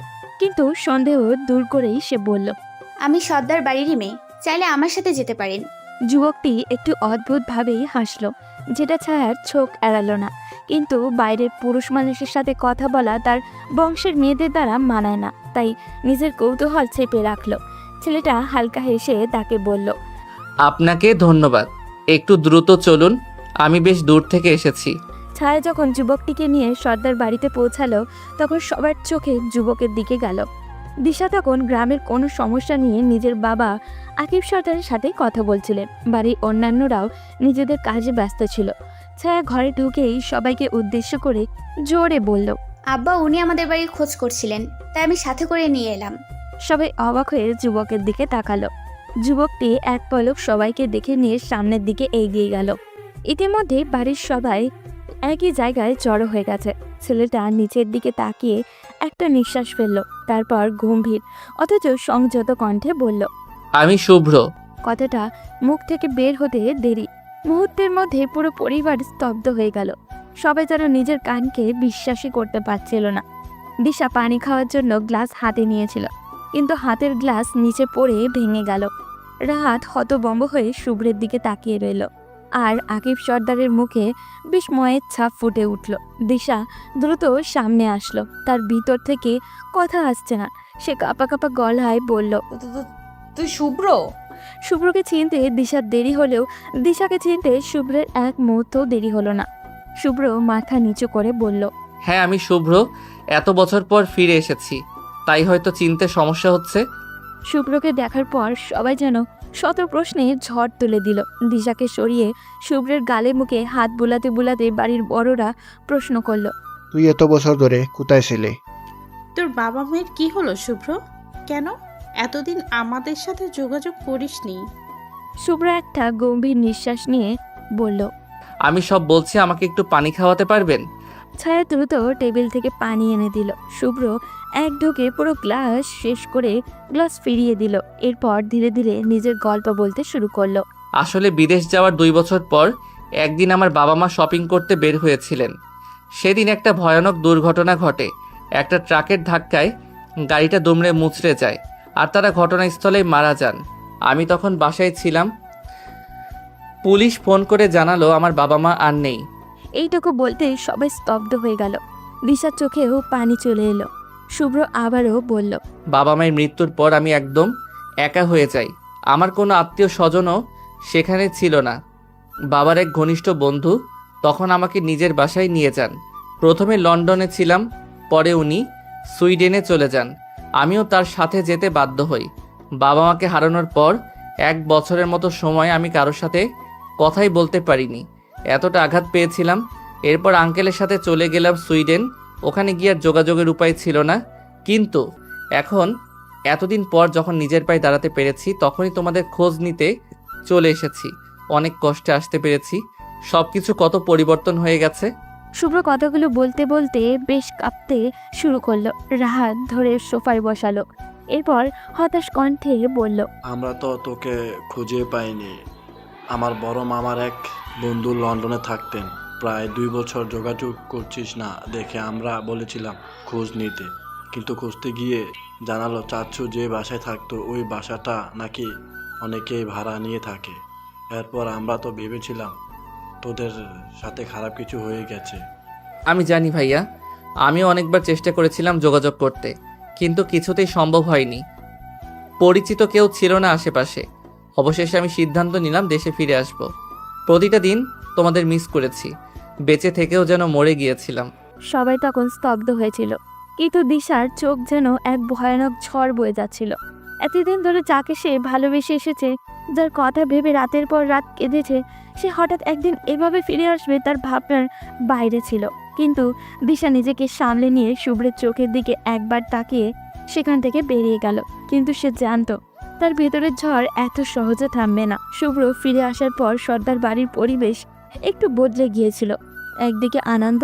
কিন্তু সন্দেহ দূর করেই সে বলল, আমি সর্দার বাড়িরই মেয়ে, চাইলে আমার সাথে যেতে পারেন। যুবকটি একটু অদ্ভুতভাবেই হাসলো, যেটা ছায়ার চোখ এড়ালো না। কিন্তু বাইরের পুরুষ মানুষের সাথে কথা বলা তার বংশের মেয়েদের দ্বারা মানায় না, তাই নিজের কৌতূহল চেপে রাখলো। ছেলেটা হালকা হেসে তাকে বলল, আপনাকে ধন্যবাদ। একটু দ্রুত চলুন, আমি বেশ দূর থেকে এসেছি। ছায়া যখন যুবকটিকে নিয়ে সর্দার বাড়িতে পৌঁছালো তখন সবার চোখে যুবকের দিকে গেল। দিশা তখন গ্রামের কোনো সমস্যা নিয়ে নিজের বাবা আকিব সর্দারের সাথে কথা বলছিলেন। বাড়ির অন্যান্যরাও নিজেদের কাজে ব্যস্ত ছিল। ছায়া ঘরে ঢুকেই সবাইকে উদ্দেশ্য করে জোরে বলল, আব্বা উনি আমাদের বাড়ির খোঁজ করছিলেন, তাই আমি সাথে করে নিয়ে এলাম। সবাই অবাক হয়ে যুবকের দিকে তাকালো। যুবকটি এক পলক সবাইকে দেখে নিয়ে সামনের দিকে এগিয়ে গেল। ইতিমধ্যে বাড়ির সবাই একই জায়গায় জড়ো হয়ে গেছে। ছেলেটা নিচের দিকে তাকিয়ে একটা নিঃশ্বাস ফেলল, তারপর গম্ভীর অথচ সংযত কণ্ঠে বলল, আমি শুভ্র। কথাটা মুখ থেকে বের হতে দেরি। মুহূর্তের মধ্যে পুরো পরিবার স্তব্ধ হয়ে গেল। সবাই যেন নিজের কানকে বিশ্বাসই করতে পারছিল না। দিশা পানি খাওয়ার জন্য গ্লাস হাতে নিয়েছিল, কিন্তু হাতের গ্লাস নিচে পড়ে ভেঙে গেল। রাহাত হতভম্ব হয়ে শুভ্রের দিকে তাকিয়ে রইল, আর আকিব সর্দারের মুখে বিস্ময়ের ছাপ ফুটে উঠল। দিশা দ্রুত সামনে আসলো, তার ভিতর থেকে কথা আসছে না। সে কাঁপা কাঁপা গলায় বলল, তুই শুভ্র? শুভ্রকে চিনতে দিশার দেরি হলেও দিশাকে চিনতে শুভ্রের এক মুহূর্তও দেরি হলো না। শুভ্র মাথা নিচু করে বলল, হ্যাঁ আমি শুভ্র, এত বছর পর ফিরে এসেছি, তাই হয়তো চিনতে সমস্যা হচ্ছে। শুভ্রকে দেখার পর সবাই যেন শত প্রশ্নে ঝড় তুলে দিল। দিশাকে সরিয়ে শুভ্রের গালে মুখে হাত বুলাতে বুলাতে বাড়ির বড়রা প্রশ্ন করলো, তুই এত বছর ধরে কোথায় ছিলে? তোর বাবা মায়ের কি হলো শুভ্র? কেন এতদিন আমাদের সাথে যোগাযোগ করিসনি? শুভ্র একটা গম্ভীর নিঃশ্বাস নিয়ে বলল, আমি সব বলছি, আমাকে একটু পানি খাওয়াতে পারবেন? ছায়া দ্রুত টেবিল থেকে পানি এনে দিল। শুভ্র এক ঢোকে পুরো গ্লাস শেষ করে গ্লাস ফিরিয়ে দিল। এরপর ধীরে ধীরে নিজের গল্প বলতে শুরু করলো। আসলে বিদেশ যাওয়ার 2 বছর পর একদিন আমার বাবা মা শপিং করতে বের হয়েছিলেন। সেদিন একটা ভয়ানক দুর্ঘটনা ঘটে। একটা ট্রাকের ধাক্কায় গাড়িটা দুমড়ে মুচড়ে যায়, আর তারা ঘটনাস্থলেই মারা যান। আমি তখন বাসায় ছিলাম। পুলিশ ফোন করে জানালো আমার বাবা মা আর নেই। এইটুকু বলতে সবাই স্তব্ধ হয়ে গেল। দিশার চোখেও পানি চলে এলো। শুভ্র আবারও বলল, বাবা মায়ের মৃত্যুর পর আমি একদম একা হয়ে যাই। আমার কোনো আত্মীয় স্বজনও সেখানে ছিল না। বাবার এক ঘনিষ্ঠ বন্ধু তখন আমাকে নিজের বাসায় নিয়ে যান। প্রথমে লন্ডনে ছিলাম, পরে উনি সুইডেনে চলে যান। আমিও তার সাথে যেতে বাধ্য হই। বাবা মাকে হারানোর পর 1 বছরের মতো সময় আমি কারোর সাথে কথাই বলতে পারিনি, এতটা আঘাত পেয়েছিলাম। এরপর আঙ্কেলের সাথে চলে গেলাম সুইডেন। ওখানে গিয়ে আর যোগাযোগের উপায় ছিল না। কিন্তু এখন এতদিন পর যখন নিজের পায়ে দাঁড়াতে পেরেছি, তখনই তোমাদের খোঁজ নিতে চলে এসেছি। অনেক কষ্টে আসতে পেরেছি। সব কিছু কত পরিবর্তন হয়ে গেছে। শুভ্র কথাগুলো বলতে বলতে বেশ কাঁপতে শুরু করলো। রাহাত ধরে সোফায় বসালো। এরপর হতাশ কণ্ঠে বলল, আমরা তো তোকে খুঁজে পাইনি। আমার বড় মামার এক বন্ধু লন্ডনে থাকতেন, প্রায় 2 বছর যোগাযোগ করছিস না দেখে আমরা বলেছিলাম খোঁজ নিতে, কিন্তু খুঁজতে গিয়ে জানালো চাচ্ছু যে বাসায় থাকতো ওই বাসাটা নাকি অনেকেই ভাড়া নিয়ে থাকে। এরপর আমরা তো ভেবেছিলাম তোদের সাথে খারাপ কিছু হয়ে গেছে। আমি জানি ভাইয়া, আমিও অনেকবার চেষ্টা করেছিলাম যোগাযোগ করতে, কিন্তু কিছুতেই সম্ভব হয়নি। পরিচিত কেউ ছিল না আশেপাশে। অবশেষে আমি সিদ্ধান্ত নিলাম দেশে ফিরে আসব। প্রতিটা দিন তোমাদের মিস করেছি। বেঁচে থেকেও যেন মরে গিয়েছিলাম। সবাই তখন স্তব্ধ হয়েছিল, কিন্তু দিশার চোখ যেন এক ভয়ানক ঝড় বয়ে যাচ্ছিল। এতদিন ধরে যাকে সে ভালোবেসে এসেছে, যার কথা ভেবে রাতের পর রাত কেঁদেছে, সে হঠাৎ একদিন এভাবে ফিরে আসবে তার ভাবনার বাইরে ছিল। কিন্তু দিশা নিজেকে সামলে নিয়ে শুভ্রের চোখের দিকে একবার তাকিয়ে সেখান থেকে বেরিয়ে গেল। কিন্তু সে জানতো তার ভেতরের ঝড় এত সহজে থামবে না। শুভ্র ফিরে আসার পর সর্দার বাড়ির পরিবেশ একটু বদলে গিয়েছিল। একদিকে আনন্দ,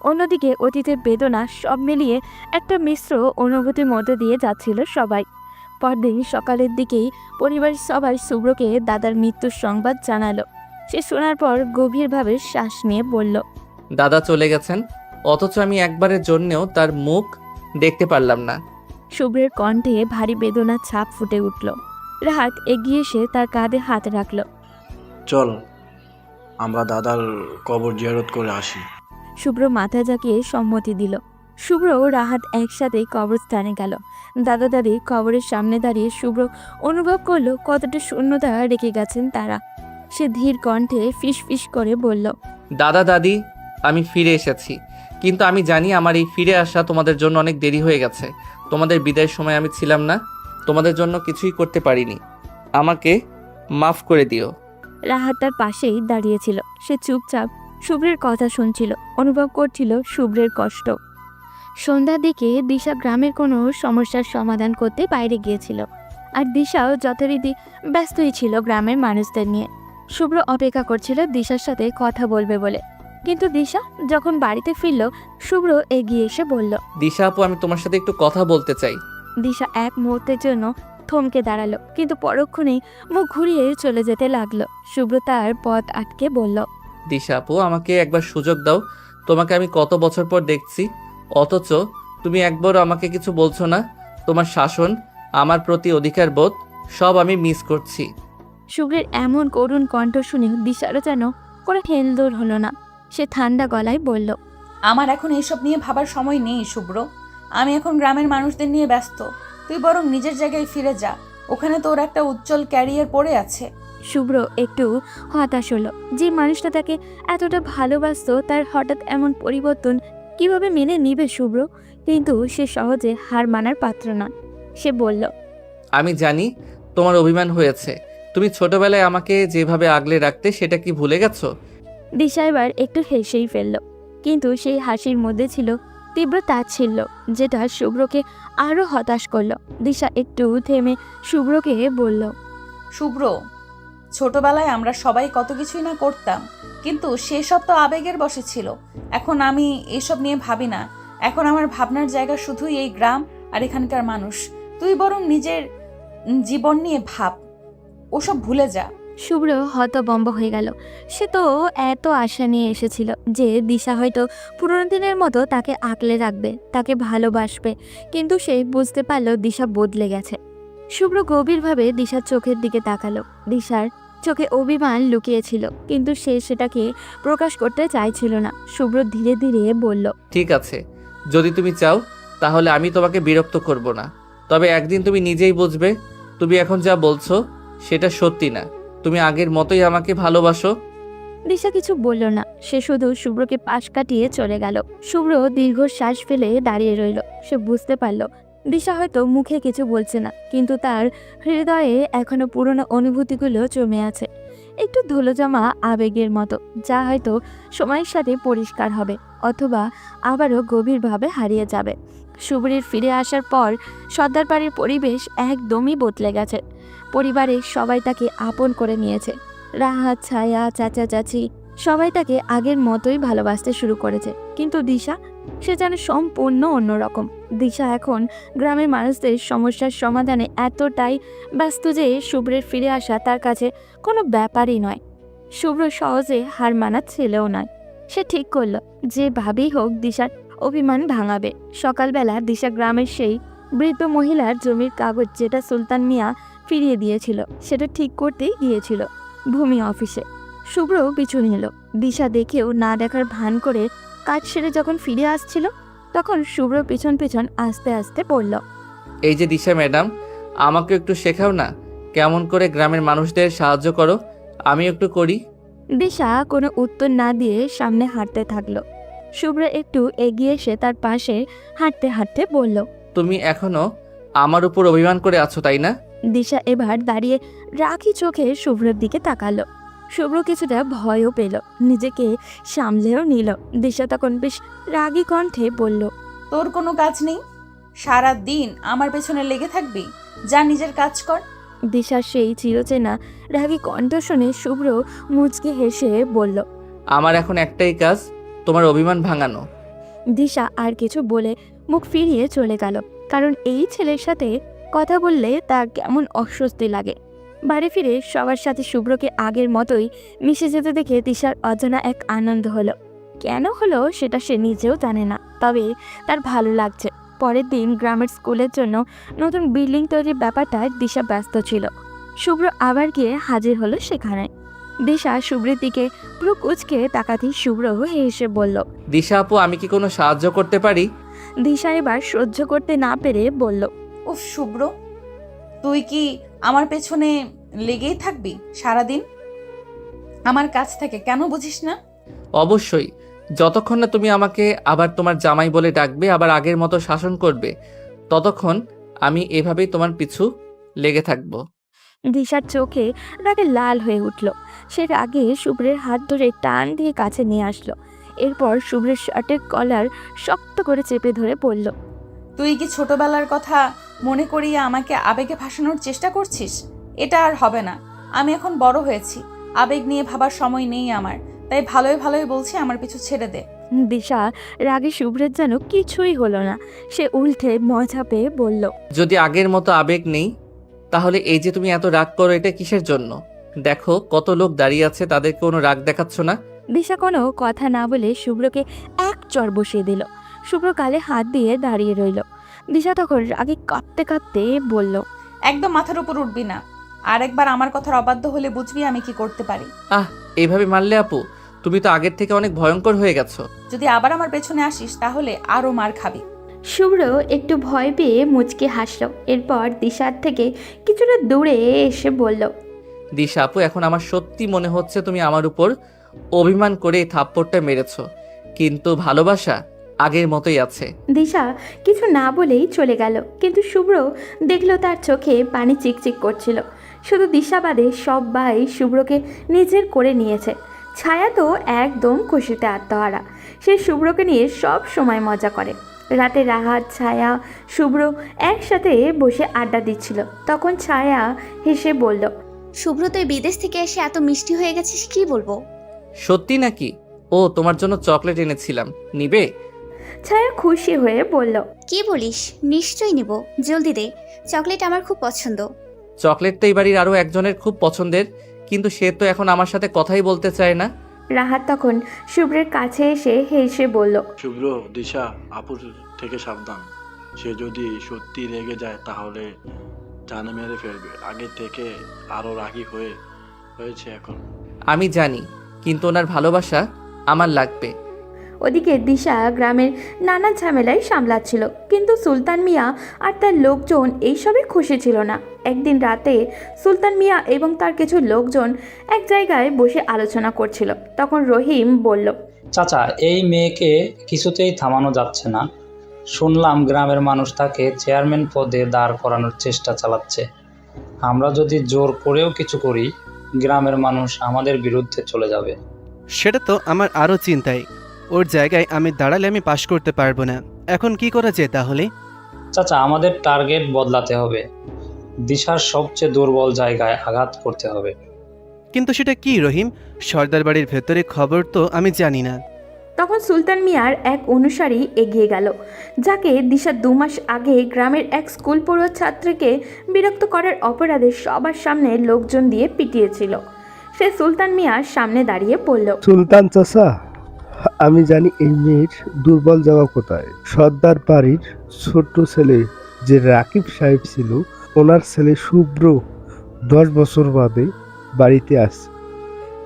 অন্যদিকে অতীতের বেদনা, সব মিলিয়ে একটা মিশ্র অনুভূতির মধ্যে দিয়ে যাচ্ছিল সবাই। পরদিন সকালের দিকেই পরিবারের সবাই শুভ্রকে দাদার মৃত্যুর সংবাদ জানালো। সে শোনার পর গভীরভাবে শ্বাস নিয়ে বলল, দাদা চলে গেছেন, অথচ আমি একবারের জন্যেও তার মুখ দেখতে পারলাম না। শুভ্রের কণ্ঠে ভারী বেদনার ছাপ ফুটে উঠল। রাহাত এগিয়ে এসে তার কাঁধে হাত রাখল। চল আমরা দাদার কবর জিয়ারত করে আসি। শুভ্র মাথা ঝাঁকিয়ে সম্মতি দিল। শুভ্র ও রাহাত একসাথে কবরস্থানে গেল। দাদা দাদি কবরের সামনে দাঁড়িয়ে শুভ্র অনুভব করলো কতটা শূন্যতা রেখে গেছেন তারা। সে ধীর কণ্ঠে ফিস ফিস করে বলল, দাদা দাদি, আমি ফিরে এসেছি, কিন্তু আমি জানি আমার এই ফিরে আসা তোমাদের জন্য অনেক দেরি হয়ে গেছে। তোমাদের বিদায়ের সময় আমি ছিলাম না, তোমাদের জন্য কিছুই করতে পারিনি। আমাকে মাফ করে দিও। রাহাত তার পাশেই দাঁড়িয়েছিল। সে চুপচাপ শুভ্রের কথা শুনছিল, অনুভব করছিল শুভ্রের কষ্ট। সন্ধ্যার দিকে দিশা গ্রামের কোনো সমস্যার সমাধান করতে বাইরে গিয়েছিল, আর দিশাও যথারীতি ব্যস্তই ছিল গ্রামের মানুষদের নিয়ে। শুভ্র অপেক্ষা করছিল দিশার সাথে কথা বলবে বলে, কিন্তু দিশা যখন বাড়িতে ফিরল, শুভ্র এগিয়ে এসে বলল, দিশা আপু, আমি তোমার সাথে একটু কথা বলতে চাই। দিশা এক মুহূর্তের জন্য থমকে দাঁড়ালো, কিন্তু পরক্ষণেই মুখ ঘুরিয়ে চলে যেতে লাগলো। শুভ্র তার পথ আটকে বলল, দিশা আপু, আমাকে একবার সুযোগ দাও। তোমাকে আমি কত বছর পর দেখছি, অথচ তুমি একবারও আমাকে কিছু বলছো না। তোমার শাসন, আমার প্রতি অধিকার বোধ, সব আমি মিস করছি। শুভ্রের এমন করুণ কণ্ঠ শুনে দিশারও যেন কোনো হেলদোল হলো না। সে ঠান্ডা গলায় বলল, আমার এখন এইসব নিয়ে ভাবার সময় নেই শুভ্র। আমি এখন গ্রামের মানুষদের নিয়ে ব্যস্ত। তুই বরং নিজের জায়গায় ফিরে যা, ওখানে তোর একটা উজ্জ্বল ক্যারিয়ার পড়ে আছে। শুভ্র একটু হতাশ হলো। যে মানুষটা তাকে এতটা ভালোবাসতো, তার হঠাৎ এমন পরিবর্তন কিভাবে মেনে নিবে শুভ্র? কিন্তু সে সহজে হার মানার পাত্র নয়। সে বলল, আমি জানি তোমার অভিমান হয়েছে। তুমি ছোটবেলায় আমাকে যেভাবে আগলে রাখতে, সেটা কি ভুলে গেছো? দিশা এবার একটু হেসেই ফেলল, কিন্তু সেই হাসির মধ্যে ছিল তীব্র তাচ্ছিল্য, যেটা শুভ্রকে আরও হতাশ করলো। দিশা একটু থেমে শুভ্রকে বলল, শুভ্র, ছোটবেলায় আমরা সবাই কত কিছুই না করতাম, কিন্তু সেসব তো আবেগের বশে ছিল। এখন আমি এসব নিয়ে ভাবি না। এখন আমার ভাবনার জায়গা শুধুই এই গ্রাম আর এখানকার মানুষ। তুই বরং নিজের জীবন নিয়ে ভাব, ওসব ভুলে যা। শুভ্র হতবম্ব হয়ে গেল। সে তো এত আশা নিয়ে এসেছিল যে দিশা হয়তো পুরোনো দিনের মতো তাকে আঁকলে রাখবে, তাকে ভালোবাসবে, কিন্তু সে বুঝতে পারল দিশা বদলে গেছে। শুভ্র গভীরভাবে দিশার চোখের দিকে তাকালো। দিশার চোখে অভিমান লুকিয়েছিল, কিন্তু সে সেটাকে প্রকাশ করতে চাইছিল না। শুভ্র ধীরে ধীরে বলল, ঠিক আছে, যদি তুমি চাও তাহলে আমি তোমাকে বিরক্ত করব না। তবে একদিন তুমি নিজেই বুঝবে তুমি এখন যা বলছো সেটা সত্যি না। তুমি আগের মতোই আমাকে ভালোবাসো। দিশা কিছু বলল না, সে শুধু শুভ্রকে পাশ কাটিয়ে চলে গেল। শুভ্র দীর্ঘশ্বাস ফেলে দাঁড়িয়ে রইল। সে বুঝতে পারল দিশা হয়তো মুখে কিছু বলছে না, কিন্তু তার হৃদয়ে এখনো পুরনো অনুভূতিগুলো জমে আছে, একটু ধুলোজমা আবেগের মতো, যা হয়তো সময়ের সাথে পরিষ্কার হবে, অথবা আবারও গভীরভাবে হারিয়ে যাবে। শুভ্রের ফিরে আসার পর সর্দার বাড়ির পরিবেশ একদমই বদলে গেছে। পরিবারের সবাই তাকে আপন করে নিয়েছে। রাহাত, ছায়া, চাচা চাচি সবাই তাকে আগের মতোই ভালোবাসতে শুরু করেছে। কিন্তু দিশা, সে যেন সম্পূর্ণ অন্যরকম। দিশা এখন গ্রামের মানুষদের সমস্যার সমাধানে এতটাই ব্যস্ত যে শুভ্রের ফিরে আসা তার কাছে কোনো ব্যাপারই নয়। শুভ্র সহজে হার মানাচ্ছিলেও নয়। সে ঠিক করলো যেভাবেই হোক দিশার অভিমান ভাঙাবে। সকালবেলা দিশা গ্রামের সেই বৃদ্ধ মহিলার জমির কাগজ, যেটা সুলতান মিয়া ফিরিয়ে দিয়েছিল, সেটা ঠিক করতেই গিয়েছিল ভূমি অফিসে। শুভ্র পিছু নিল। দিশা দেখেও না দেখার ভান করে কাজ সেরে যখন ফিরে আসছিল, তখন শুভ্র পিছন পিছন আস্তে আস্তে পড়ল, এই যে দিশা ম্যাডাম, আমাকে একটু শেখাও না কেমন করে গ্রামের মানুষদের সাহায্য করো। আমি একটু করি। দিশা কোনো উত্তর না দিয়ে সামনে হাঁটতে থাকলো। শুভ্র একটু এগিয়ে এসে তার পাশে হাঁটতে হাঁটতে বলল। তুমি এখনো আমার উপর অভিমান করে আছো তাই না? দিশা এবার দাঁড়িয়ে রাগী চোখে শুভ্রের দিকে তাকালো। শুভ্র কিছুটা ভয়ও পেল, নিজেকে সামলেও নিল। দিশা তখন বেশ রাগী কণ্ঠে বলল। তোর কোনো কাজ নেই? সারা দিন আমার পেছনে লেগে থাকবি? যা নিজের কাজ কর। দিশার সেই চিরচেনা রাগী কণ্ঠ শুনে শুভ্র মুচকে হেসে বলল। আমার এখন একটাই কাজ, তোমার অভিমান ভাঙানো। দিশা আর কিছু বলে মুখ ফিরিয়ে চলে গেল, কারণ এই ছেলের সাথে কথা বললে তার কেমন অস্বস্তি লাগে। বাড়ি ফিরে সবার সাথে শুভ্রকে আগের মতোই মিশে যেতে দেখে দিশার অজানা এক আনন্দ হলো। কেন হলো সেটা সে নিজেও জানে না, তবে তার ভালো লাগছে। পরের দিন গ্রামের স্কুলের জন্য নতুন বিল্ডিং তৈরির ব্যাপারটায় দিশা ব্যস্ত ছিল। শুভ্র আবার গিয়ে হাজির হলো সেখানে। দিশা শুভ্রের দিকে পুরো কুচকে তাকাতেই শুভ্র হেসে বলল। দিশা আপু, আমি কি কোনো সাহায্য করতে পারি? দিশা এবার সহ্য করতে না পেরে বলল। উফ শুভ্র, তুই কি আমার পেছনে লেগেই থাকবি সারাদিন? আমার কাছ থেকে কেন বুঝিস না? অবশ্যই, যতক্ষণ না তুমি আমাকে আবার তোমার জামাই বলে ডাকবে, আবার আগের মতো শাসন করবে, ততক্ষণ আমি এভাবেই তোমার পিছু লেগে থাকবো। দিশার চোখে রাগে লাল হয়ে উঠল। সে রাগে শুভ্রের হাত ধরে টান দিয়ে কাছে নিয়ে আসলো। এরপর শুভ্রের শার্টের কলার শক্ত করে চেপে ধরে পড়ল। তুই কি ছোটবেলার কথা মনে করিয়ে আমাকে আবেগে ভাসানোর চেষ্টা করছিস? এটা আর হবে না। আমি এখন বড় হয়েছি, আবেগ নিয়ে ভাবার সময় নেই আমার। তাই ভালোই ভালোই বলছি, আমার পিছু ছেড়ে দে। দিশা রাগে শুভ্রের যেন কিছুই হলো না। সে উল্টে মজা পেয়ে বলল। যদি আগের মতো আবেগ নেই, তাহলে এই যে তুমি এত রাগ করো, এটা কিসের জন্য? দেখো কত লোক দাঁড়িয়ে আছে, তাদের কোনো রাগ দেখাচ্ছ না। দিশা কোনো কথা না বলে শুভ্রকে এক চড় বসিয়ে দিল। শুভ্র গালে হাত দিয়ে দাঁড়িয়ে রইল। দিশা তখন রাগে কাঁপতে কাঁপতে বলল। একদম মাথার উপর উঠবি না। আর একবার আমার কথার অবাধ্য হলে বুঝবি আমি কি করতে পারি। এইভাবে মারলে আপু, তুমি তো আগের থেকে অনেক ভয়ঙ্কর হয়ে গেছো। যদি আবার আমার পেছনে আসিস তাহলে আরো মার খাবি। শুভ্র একটু ভয় পেয়ে মুচকে হাসল। এরপর দিশার থেকে কিছুটা দূরে এসে বলল। দিশা আপু, এখন আমার সত্যি মনে হচ্ছে তুমি আমার উপর অভিমান করে এই থাপ্পড়টা মেরেছো, কিন্তু ভালোবাসা আগের মতোই আছে। দিশা কিছু না বলেই চলে গেল, কিন্তু শুভ্র দেখল তার চোখে পানি চিকচিক করছিল। শুধু দিশা বাদে সবাই শুভ্রকে নিজের করে নিয়েছে। ছায়া তো একদম খুশিতে আত্মহারা। সে শুভ্রকে নিয়ে সব সময় মজা করে। রাতে রাহাত, ছায়া, শুভ্র একসাথে বসে আড্ডা দিচ্ছিল। তখন ছায়া হেসে বলল। শুভ্র, তুই বিদেশ থেকে এসে এত মিষ্টি হয়ে গেছিস, কি বলবো। সত্যি নাকি? ও, তোমার জন্য চকলেট এনেছিলাম, নিবে? ছায়া খুশি হয়ে বলল। কি বলিস? নিশ্চয়ই নিব, জলদি দে। চকলেট আমার খুব পছন্দ। চকলেট তো এই বাড়ির আরও একজনের খুব পছন্দের, কিন্তু সে তো এখন আমার সাথে কথাই বলতে চায় না। রাহাত তখন শুভ্রের কাছে এসে হেসে বলল। শুভ্র, দিশা আপুর থেকে সাবধান। সে যদি সত্যি রেগে যায় তাহলে জানে মেরে ফেলবে। আগে থেকে আরো রাগী হয়েছে এখন। আমি জানি, কিন্তু ওনার ভালোবাসা আমার লাগবে। ওদিকে দিশা গ্রামের নানা ঝামেলায় সামলাচ্ছিল, কিন্তু সুলতান মিয়া আর তার লোকজন এইসবে খুশি ছিল না। একদিন রাতে সুলতান মিয়া এবং তার কিছু লোকজন এক জায়গায় বসে আলোচনা করছিল। তখন রহিম বলল। চাচা, এই মেয়েকে কিছুতেই থামানো যাচ্ছে না। শুনলাম গ্রামের মানুষ তাকে চেয়ারম্যান পদে দাঁড় করানোর চেষ্টা চালাচ্ছে। আমরা যদি জোর করেও কিছু করি, গ্রামের মানুষ আমাদের বিরুদ্ধে চলে যাবে। সেটা তো আমার আরও চিন্তাই। ওর জায়গায় আমি দাঁড়ালে আমি পাশ করতে পারবো না। এখন কি করা যায় তাহলে? চাচা, আমাদের টার্গেট বদলাতে হবে। দিশার সবচেয়ে দুর্বল জায়গায় আঘাত করতে হবে। কিন্তু সেটা কি রহিম? সর্দার বাড়ির ভেতরে খবর তো আমি জানি না। তখন সুলতান মিয়ার এক অনুসারী এগিয়ে গেল, যাকে দিশা 2 মাস আগে গ্রামের এক স্কুল পড়ুয়া ছাত্রীকে বিরক্ত করার অপরাধে সবার সামনে লোকজন দিয়ে পিটিয়েছিল। সে সুলতান মিয়ার সামনে দাঁড়িয়ে পড়ল। সুলতান চাচা, আমি জানি এই মেয়ের দুর্বল জায়গা কোথায়। সর্দার বাড়ির ছোট্ট ছেলে যে রাকিব সাহেব ছিল, ওনার ছেলে শুভ্র 10 বছর বাদে বাড়িতে আসছে।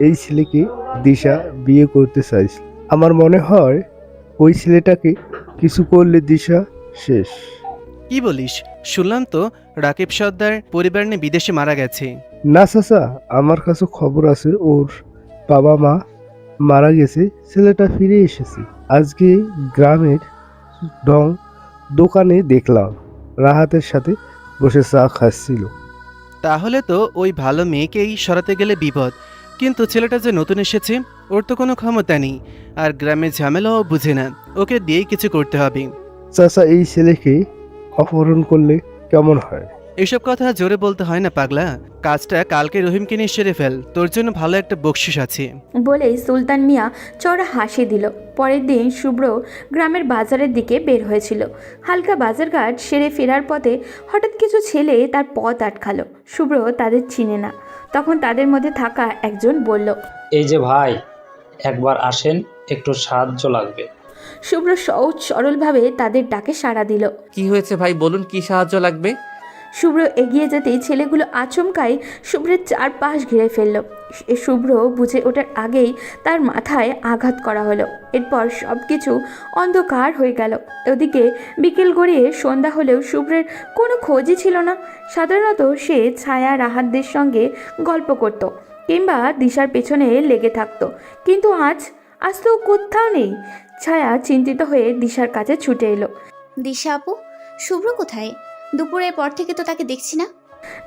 এই ছেলেকে দিশা বিয়ে করতে চাইছে। আমার মনে হয় ওই ছেলেটাকে কিছু করলে দিশা শেষ। কি বলিস? শুনলাম তো রাকিব সর্দার পরিবার নিয়ে বিদেশে মারা গেছে। না চাচা, আমার কাছে খবর আছে ওর বাবা মা মারা গেছে, ছেলেটা ফিরে এসেছে। আজকে গ্রামের ডং দোকানে দেখলাম রাহাতের সাথে বসে চা খাচ্ছিল। তাহলে তো ওই ভালো মেয়েকেই সরাতে গেলে বিপদ। কিন্তু ছেলেটা যে নতুন এসেছে, ওর তো কোনো ক্ষমতা নেই, আর গ্রামের ঝামেলাও বুঝে না, ওকে দিয়েই কিছু করতে হবে। চাচা, এই ছেলেকে অপহরণ করলে কেমন হয়? এসব কথা জোরে বলতে হয় না পাগলা। কাজটা কালকে রহিমকে নিয়ে সেরে ফেল, তোর জন্য ভালো একটা বকশিস আছে। বলেই সুলতান মিয়া চড়া হাসি দিল। পরের দিন শুভ্র গ্রামের বাজারের দিকে বের হয়েছিল। হালকা বাজারঘাট সেরে ফেরার পথে হঠাৎ কিছু ছেলে তার পথ আটকালো। শুভ্র তাদের চিনে না। তখন তাদের মধ্যে থাকা একজন বলল, এই যে ভাই, একবার আসেন, একটু সাহায্য লাগবে। শুভ্র সহজ সরলভাবে তাদের ডাকে সাড়া দিল। কি হয়েছে ভাই, বলুন কি সাহায্য লাগবে? শুভ্র এগিয়ে যেতেই ছেলেগুলো আচমকাই শুভ্রের চারপাশ ঘিরে ফেলল। শুভ্র বুঝে ওঠার আগেই তার মাথায় আঘাত করা হলো। এরপর সব কিছু অন্ধকার হয়ে গেল। ওদিকে বিকেল গড়িয়ে সন্ধ্যা হলেও শুভ্রের কোনো খোঁজই ছিল না। সাধারণত সে ছায়া রাহাতদের সঙ্গে গল্প করত কিংবা দিশার পেছনে লেগে থাকতো, কিন্তু আজ তো কোথাও নেই। ছায়া চিন্তিত হয়ে দিশার কাছে ছুটে এলো। দিশা আপু, শুভ্র কোথায়? দুপুরের পর থেকে তো তাকে দেখছি না।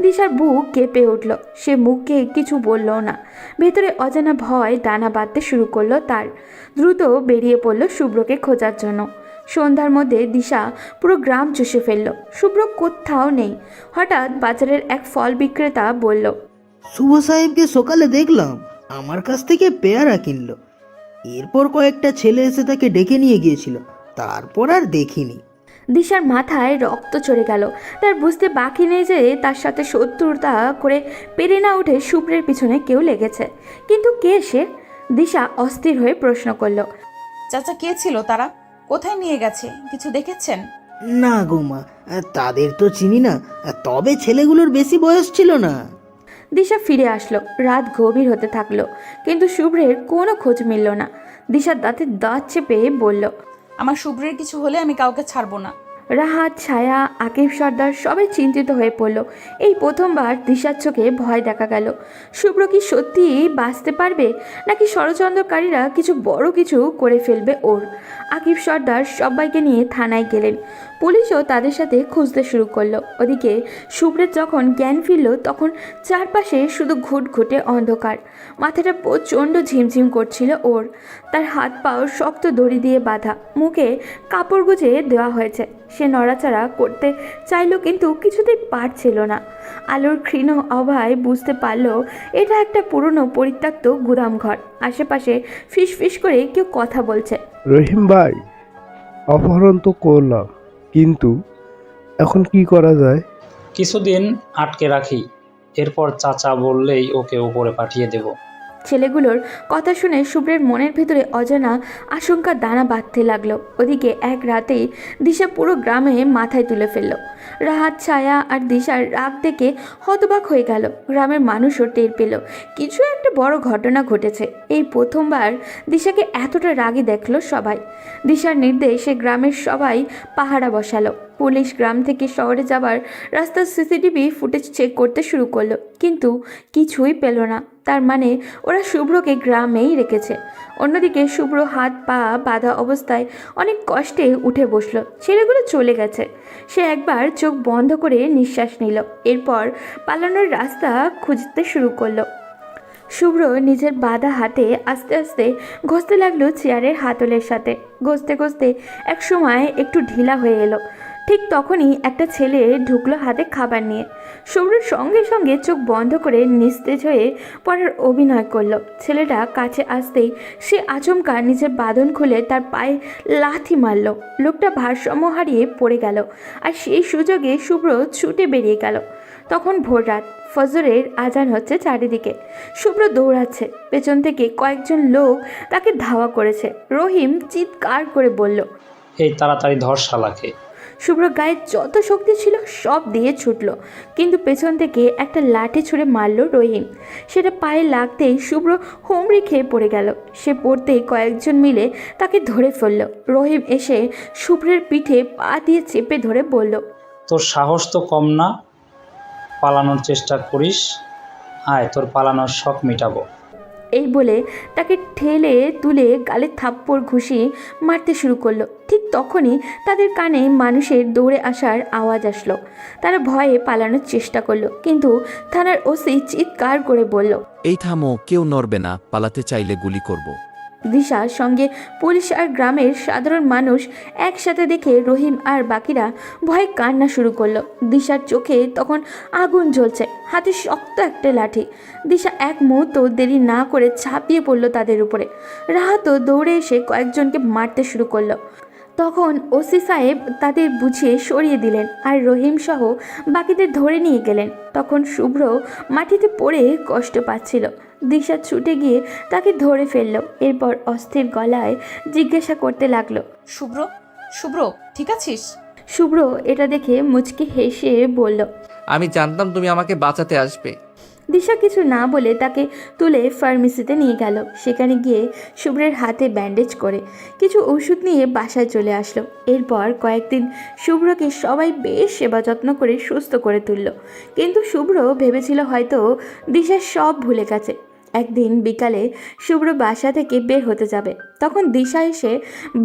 দিশার বুক কেঁপে উঠল। সে মুখে কিছু বলল না। ভেতরে অজানা ভয় দানা বাঁধতে শুরু করলো তার। দ্রুত বেরিয়ে পড়ল শুভ্রকে খোঁজার জন্য। সন্ধ্যার মধ্যে দিশা পুরো গ্রাম চষে ফেলল। শুভ্র কোথাও নেই। হঠাৎ বাজারের এক ফল বিক্রেতা বলল, শুভ সাহেবকে সকালে দেখলাম আমার কাছ থেকে পেয়ারা কিনলো। এরপর কয়েকটা ছেলে এসে তাকে ডেকে নিয়ে গিয়েছিল, তারপর আর দেখিনি। দিশার মাথায় রক্ত চড়ে গেল। তার বুঝতে বাকি নেই যে তার সাথে শত্রুতা করে পেরে না উঠে শুভ্রের পিছনে কেউ লেগেছে। কিন্তু কে সে? দিশা অস্থির হয়ে প্রশ্ন করল, চাচা, কে ছিল তারা? কোথায় নিয়ে গেছে? কিছু দেখেছেন? না গোমা, তাদের তো চিনি না, তবে ছেলেগুলোর বেশি বয়স ছিল না। দিশা ফিরে আসলো। রাত গভীর হতে থাকলো, কিন্তু শুভ্রের কোনো খোঁজ মিলল না। দিশার দাঁতে দাঁত চেপে বলল, আমার শুভ্রের কিছু হলে আমি কাউকে ছাড়বো না। রাহাত, ছায়া, আকিব সর্দার সবাই চিন্তিত হয়ে পড়ল। এই প্রথমবার দিশার চোখে ভয় দেখা গেল। শুভ্র কি সত্যিই বাঁচতে পারবে, নাকি ষড়যন্ত্রকারীরা কিছু বড় কিছু করে ফেলবে ওর? আকিব সর্দার সবাইকে নিয়ে থানায় গেলেন। পুলিশও তাদের সাথে খুঁজতে শুরু করলো। ওদিকে শুভ্রের যখন জ্ঞান ফিরল, তখন চারপাশে শুধু ঘুটঘুটে অন্ধকার। মাথাটা প্রচণ্ড ঝিমঝিম করছিল ওর। তার হাত পাও শক্ত দড়ি দিয়ে বাঁধা, মুখে কাপড় গুজে দেওয়া হয়েছে। সে নড়াচড়া করতে চাইল, কিন্তু কিছুতেই পারছিল না। আলোর ক্ষীণ আভায় বুঝতে পারল এটা একটা পুরনো পরিত্যক্ত গুদামঘর। আশেপাশে ফিসফিস করে কেউ কথা বলছে। রহিম ভাই, অপহরণ তো করলাম, কিন্তু এখন কি করা যায়? কিছুদিন আটকে রাখি, এরপর চাচা বললেই ওকে উপরে পাঠিয়ে দেব। ছেলেগুলোর কথা শুনে শুভ্রের মনের ভেতরে অজানা আশঙ্কা দানা বাঁধতে লাগলো। ওদিকে এক রাতেই দিশা পুরো গ্রামে মাথায় তুলে ফেলল। রাহাত, ছায়া আর দিশার রাগ দেখে হতবাক হয়ে গেল। গ্রামের মানুষও টের পেল কিছু একটা বড় ঘটনা ঘটেছে। এই প্রথমবার দিশাকে এতটা রাগী দেখলো সবাই। দিশার নির্দেশে গ্রামের সবাই পাহারা বসালো। পুলিশ গ্রাম থেকে শহরে যাবার রাস্তার সিসিটিভি ফুটেজ চেক করতে শুরু করলো, কিন্তু কিছুই পেল না। তার মানে ওরা শুভ্রকে গ্রামেই রেখেছে। অন্যদিকে শুভ্র হাত পা বাঁধা অবস্থায় অনেক কষ্টে উঠে বসলো। ছেলেগুলো চলে গেছে। সে একবার চোখ বন্ধ করে নিঃশ্বাস নিল। এরপর পালানোর রাস্তা খুঁজতে শুরু করলো। শুভ্র নিজের বাঁধা হাতে আস্তে আস্তে ঘষতে লাগলো চেয়ারের হাতলের সাথে। ঘষতে ঘষতে এক সময় একটু ঢিলা হয়ে এলো। ঠিক তখনই একটা ছেলে ঢুকলো হাতে খাবার নিয়ে। শুভ্রের সঙ্গে সঙ্গে চোখ বন্ধ করে নিস্তেজ হয়ে পড়ার অভিনয় করলো। ছেলেটা কাছে আসতেই সে আচমকা নিজের বাঁধন খুলে তার পায়ে লাথি মারল। লোকটা ভারসাম্য হারিয়ে পড়ে গেল, আর সেই সুযোগে শুভ্র ছুটে বেরিয়ে গেল। তখন ভোররাত, ফজরের আজান হচ্ছে চারিদিকে। শুভ্র দৌড়াচ্ছে। পেছন থেকে কয়েকজন লোক তাকে ধাওয়া করেছে। রহিম চিৎকার করে বলল, এই তাড়াতাড়ি ধর শালাকে। শুভ্র গায়ে যত শক্তি ছিল সব দিয়ে ছুটল, কিন্তু পেছন থেকে একটা লাঠি ছুঁড়ে মারল রহিম। সেটা পায়ে লাগতেই শুভ্র হুমড়ি খেয়ে পড়ে গেল। সে পড়তেই কয়েকজন মিলে তাকে ধরে ফেলল। রহিম এসে শুভ্রের পিঠে পা দিয়ে চেপে ধরে বলল, তোর সাহস তো কম না, পালানোর চেষ্টা করিস, আয় তোর পালানোর শখ মেটাবো। এই বলে তাকে ঠেলে তুলে গালে থাপ্পড় ঘুষিয়ে মারতে শুরু করলো। ঠিক তখনই তাদের কানে মানুষের দৌড়ে আসার আওয়াজ আসলো। তারা ভয়ে পালানোর চেষ্টা করলো, কিন্তু থানার ওসি চিৎকার করে বলল, এই থামো, কেউ নড়বে না, পালাতে চাইলে গুলি করব। দিশার সঙ্গে পুলিশ আর গ্রামের সাধারণ মানুষ একসাথে দেখে রহিম আর বাকিরা ভয়ে কান্না শুরু করলো। দিশার চোখে তখন আগুন জ্বলছে, হাতে শক্ত একটা লাঠি। দিশা এক মুহূর্ত দেরি না করে ঝাঁপিয়ে পড়লো তাদের উপরে। রাহাতও দৌড়ে এসে কয়েকজনকে মারতে শুরু করলো। তখন ওসি সাহেব তাদের বুঝিয়ে সরিয়ে দিলেন আর রহিম সহ বাকিদের ধরে নিয়ে গেলেন। তখন শুভ্র মাটিতে পড়ে কষ্ট পাচ্ছিল। দিশা ছুটে গিয়ে তাকে ধরে ফেললো। এরপর অস্থির গলায় জিজ্ঞাসা করতে লাগলো, শুভ্র, শুভ্র ঠিক আছিস? শুভ্র এটা দেখে মুচকি হেসে বলল, আমি জানতাম তুমি আমাকে বাঁচাতে আসবে। দিশা কিছু না বলে তাকে তুলে ফার্মেসিতে নিয়ে গেল। সেখানে গিয়ে শুভ্রের হাতে ব্যান্ডেজ করে কিছু ওষুধ নিয়ে বাসায় চলে আসলো। এরপর কয়েকদিন শুভ্রকে সবাই বেশ সেবা যত্ন করে সুস্থ করে তুলল। কিন্তু শুভ্র ভেবেছিল হয়তো দিশা সব ভুলে গেছে। একদিন বিকালে শুভ্র বাসা থেকে বের হতে যাবে, তখন দিশা এসে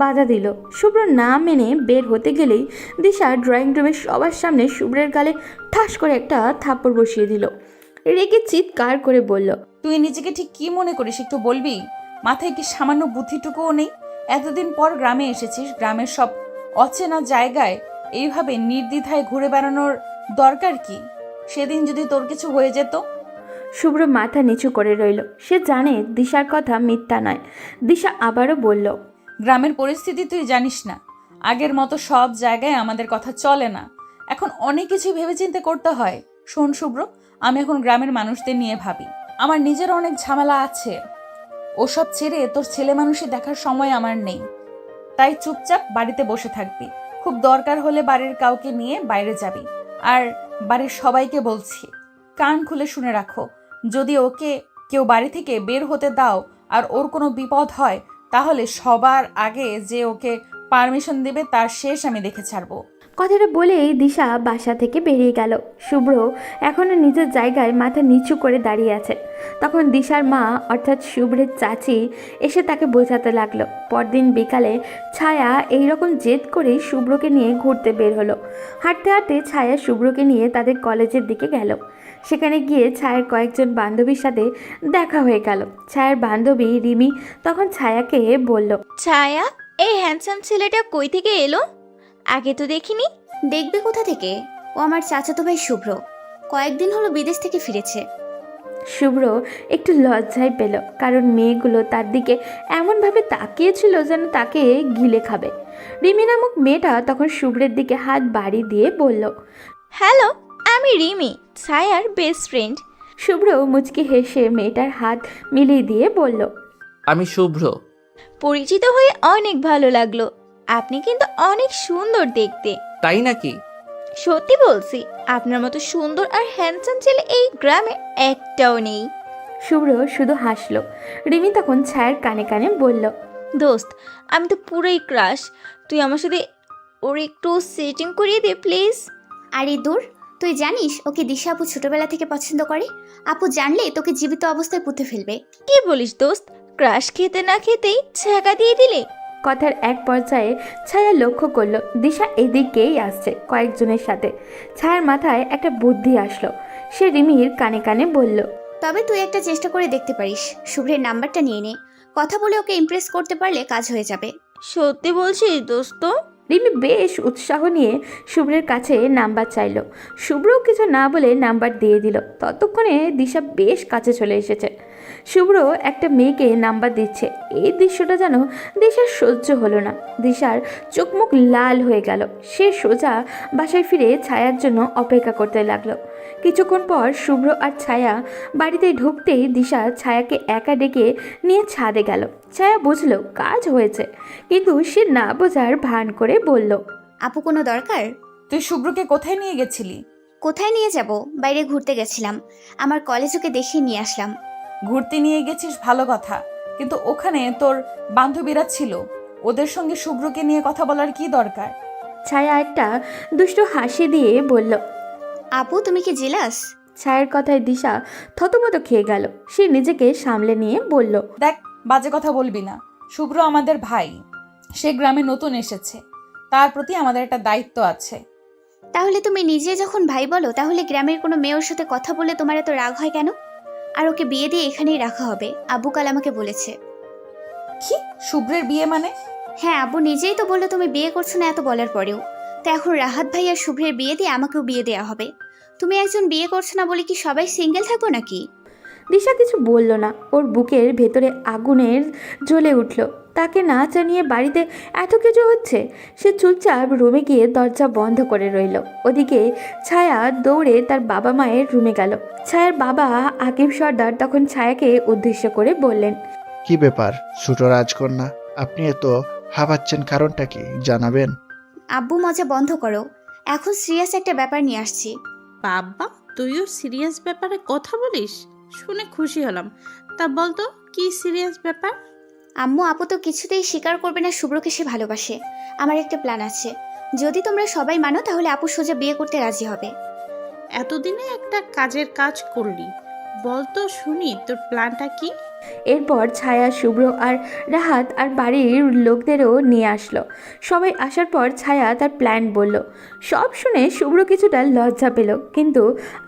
বাধা দিল। শুভ্র না মেনে বের হতে গেলেই দিশা ড্রয়িং রুমের সবার সামনে শুভ্রের গালে ঠাস করে একটা থাপ্পড় বসিয়ে দিল। রেগে চিৎকার করে বলল, তুই নিজেকে ঠিক কি মনে করিস একটু বলবি? মাথায় কি সামান্য বুদ্ধিটুকুও নেই? এতদিন পর গ্রামে এসেছিস, গ্রামের সব অচেনা জায়গায় এইভাবে নির্দ্বিধায় ঘুরে বেড়ানোর দরকার কি? সেদিন যদি তোর কিছু হয়ে যেত? শুভ্র মাথা নিচু করে রইল। সে জানে দিশার কথা মিথ্যা নয়। দিশা আবারও বলল, গ্রামের পরিস্থিতি তুই জানিস না, আগের মতো সব জায়গায় আমাদের কথা চলে না। এখন অনেক কিছু ভেবেচিন্তে করতে হয়। শোন শুভ্র, আমি এখন গ্রামের মানুষদের নিয়ে ভাবি। আমার নিজের অনেক ঝামেলা আছে, ওসব ছেড়ে তোর ছেলে মানুষই দেখার সময় আমার নেই। তাই চুপচাপ বাড়িতে বসে থাকবি। খুব দরকার হলে বাড়ির কাউকে নিয়ে বাইরে যাবি। আর বাড়ির সবাইকে বলছি, কান খুলে শুনে রাখো, যদি ওকে কেউ বাড়ি থেকে বের হতে দাও আর ওর কোনো বিপদ হয়, তাহলে সবার আগে যে ওকে পারমিশন দেবে তার শেষ আমি দেখে ছাড়বো। কথাটা বলেই দিশা বাসা থেকে বেরিয়ে গেল। শুভ্র এখনও নিজের জায়গায় মাথা নিচু করে দাঁড়িয়ে আছে। তখন দিশার মা অর্থাৎ শুভ্রের চাচি এসে তাকে বোঝাতে লাগলো। পরদিন বিকালে ছায়া এইরকম জেদ করেই শুভ্রকে নিয়ে ঘুরতে বের হলো। হাঁটতে হাঁটতে ছায়া শুভ্রকে নিয়ে তাদের কলেজের দিকে গেল। সেখানে গিয়ে ছায়ার কয়েকজন বান্ধবীর সাথে দেখা হয়ে গেল। ছায়ার বান্ধবী রিমি তখন ছায়াকে বলল, ছায়া, এই হ্যান্ডসাম ছেলেটা কই থেকে এলো? আগে তো দেখিনি। দেখবে কোথা থেকে? ও আমার চাচাতো ভাই শুভ্র, কয়েকদিন হলো বিদেশ থেকে ফিরেছে। শুভ্র একটু লজ্জায় পেল, কারণ মেয়েগুলো তার দিকে এমনভাবে তাকিয়েছিল যেন তাকে গিলে খাবে। রিমি নামক মেয়েটা তখন শুভ্রের দিকে হাত বাড়ি দিয়ে বলল, হ্যালো, আমি রিমি, ছায়ার বেস্ট ফ্রেন্ড। শুভ্র মুচকি হেসে মেয়েটার হাত মিলিয়ে দিয়ে বলল, আমি শুভ্র। পরিচিত হয়ে অনেক ভালো লাগলো। আপনি কিন্তু অনেক সুন্দর দেখতে। তাই নাকি? সত্যি বলছি, আপনার মতো সুন্দর আর হ্যান্ডসাম ছেলে এই গ্রামে একটাও নেই। শুভ্র শুধু হাসলো। রিমি তখন ছায়ার কানে কানে বলল, দোস্ত, আমি তো পুরোই ক্রাশ। তুই আমার সাথে ওর একটু সেটিং করিয়ে দে প্লিজ। আরে দূর, তুই জানিস ওকে দিশা আপু ছোটবেলা থেকে পছন্দ করে? আপু জানলে তোকে জীবিত অবস্থায় পুঁতে ফেলবে। কি বলিস দোস্ত? ক্রাশ খেতে না খেতেই ছ্যাঁকা দিয়ে দিলে। কথার এক পর্যায়ে ছায়া লক্ষ্য করলো দিশা এদিকেই আসছে কয়েকজনের সাথে। ছায়ার মাথায় একটা বুদ্ধি আসলো। সে রিমির কানে কানে বলল, তবে তুই একটা চেষ্টা করে দেখতে পারিস। শুভ্রের নাম্বারটা নিয়ে নে, কথা বলে ওকে ইমপ্রেস করতে পারলে কাজ হয়ে যাবে। সত্যি বলছিস দোস্ত? রিমি বেশ উৎসাহ নিয়ে শুভ্রের কাছে নাম্বার চাইলো। শুভ্রও কিছু না বলে নাম্বার দিয়ে দিল। ততক্ষণে দিশা বেশ কাছে চলে এসেছে। শুভ্র একটা মেয়েকে নাম্বার দিচ্ছে। এই দৃশ্যটা যেন দিশার সহ্য হলো না। দিশার চোখ মুখ লাল হয়ে গেল। সে সোজা বাসায় ফিরে ছায়ার জন্য অপেক্ষা করতে লাগলো। কিছুক্ষণ পর শুভ্র আর ছায়া বাড়িতে ঢুকতেই দিশা ছায়াকে একা ডেকে নিয়ে ছাদে গেল। ছায়া বুঝলো কাজ হয়েছে, কিন্তু সে না বোঝার ভান করে বলল, আপু কোনো দরকার? তুই শুভ্রকে কোথায় নিয়ে গেছিলি? কোথায় নিয়ে যাব? বাইরে ঘুরতে গেছিলাম, আমার কলেজ ওকে দেখিয়ে নিয়ে আসলাম। ঘুরতে নিয়ে গেছিস ভালো কথা, কিন্তু ওখানে তোর বান্ধবীরা ছিল, ওদের সঙ্গে শুভ্রকে নিয়ে কথা বলার কি দরকার? ছায়া একটা দুষ্ট হাসি দিয়ে বলল, আপু তুমি কি জেলাস? ছায়ের কথায় দিশা থতমত খেয়ে গেল। সে নিজেকে সামলে নিয়ে বলল, দেখ, বাজে কথা বলবি না। শুভ্র আমাদের ভাই, সে গ্রামে নতুন এসেছে, তার প্রতি আমাদের একটা দায়িত্ব আছে। তাহলে তুমি নিজে যখন ভাই বলো, তাহলে গ্রামের কোনো মেয়ের সাথে কথা বলে তোমার এত রাগ হয় কেন? আর ওকে বিয়ে দিয়ে এখানেই রাখা হবে, আব্বু কাল আমাকে বলেছে। কি, শুভ্রের বিয়ে মানে? হ্যাঁ, আব্বু নিজেই তো বললো তুমি বিয়ে করছো না এত বলার পরেও। তো এখন রাহাত ভাই আর শুভ্রের বিয়ে দিয়ে আমাকেও বিয়ে দেওয়া হবে। তুমি একজন বিয়ে করছো না বলে কি সবাই সিঙ্গেল থাকবো নাকি? দিশা কিছু বলল না। ওর বুকের ভেতরে আগুনের জ্বলে উঠল। তাকে না জানিয়ে বাড়িতে এত কিছু হচ্ছে। সে চুপচাপ রুমে গিয়ে দরজা বন্ধ করে রইল। ওদিকে ছায়া দৌড়ে তার বাবা মায়ের রুমে গেল। ছায়ার বাবা আকিব সর্দার তখন ছায়াকে উদ্দেশ্য করে বললেন, কি ব্যাপার ছোট রাজকন্যা, আপনি এত হাঁপাচ্ছেন, কারণটা কি জানাবেন? আব্বু, মজা বন্ধ করো। এখন সিরিয়াস একটা ব্যাপার নিয়ে আসছি। বাবা, তুইও সিরিয়াস ব্যাপারে কথা বলিস, শুনে খুশি হলাম। তা বলতো কি সিরিয়াস ব্যাপার? আম্মু, আপু তো কিছুতেই স্বীকার করবে না শুভ্রকে সে ভালোবাসে। আমার একটা প্ল্যান আছে, যদি তোমরা সবাই মানো তাহলে আপু সোজা বিয়ে করতে রাজি হবে। এতদিনে একটা কাজের কাজ করলি, বলতো শুনি তোর প্ল্যানটা কি? এরপর ছায়া, শুভ্র আর রাহাত আর বাড়ির লোকদেরও নিয়ে আসলো। সবাই আসার পর ছায়া তার প্ল্যান বলল। সব শুনে শুভ্র কিছুটা লজ্জা পেল, কিন্তু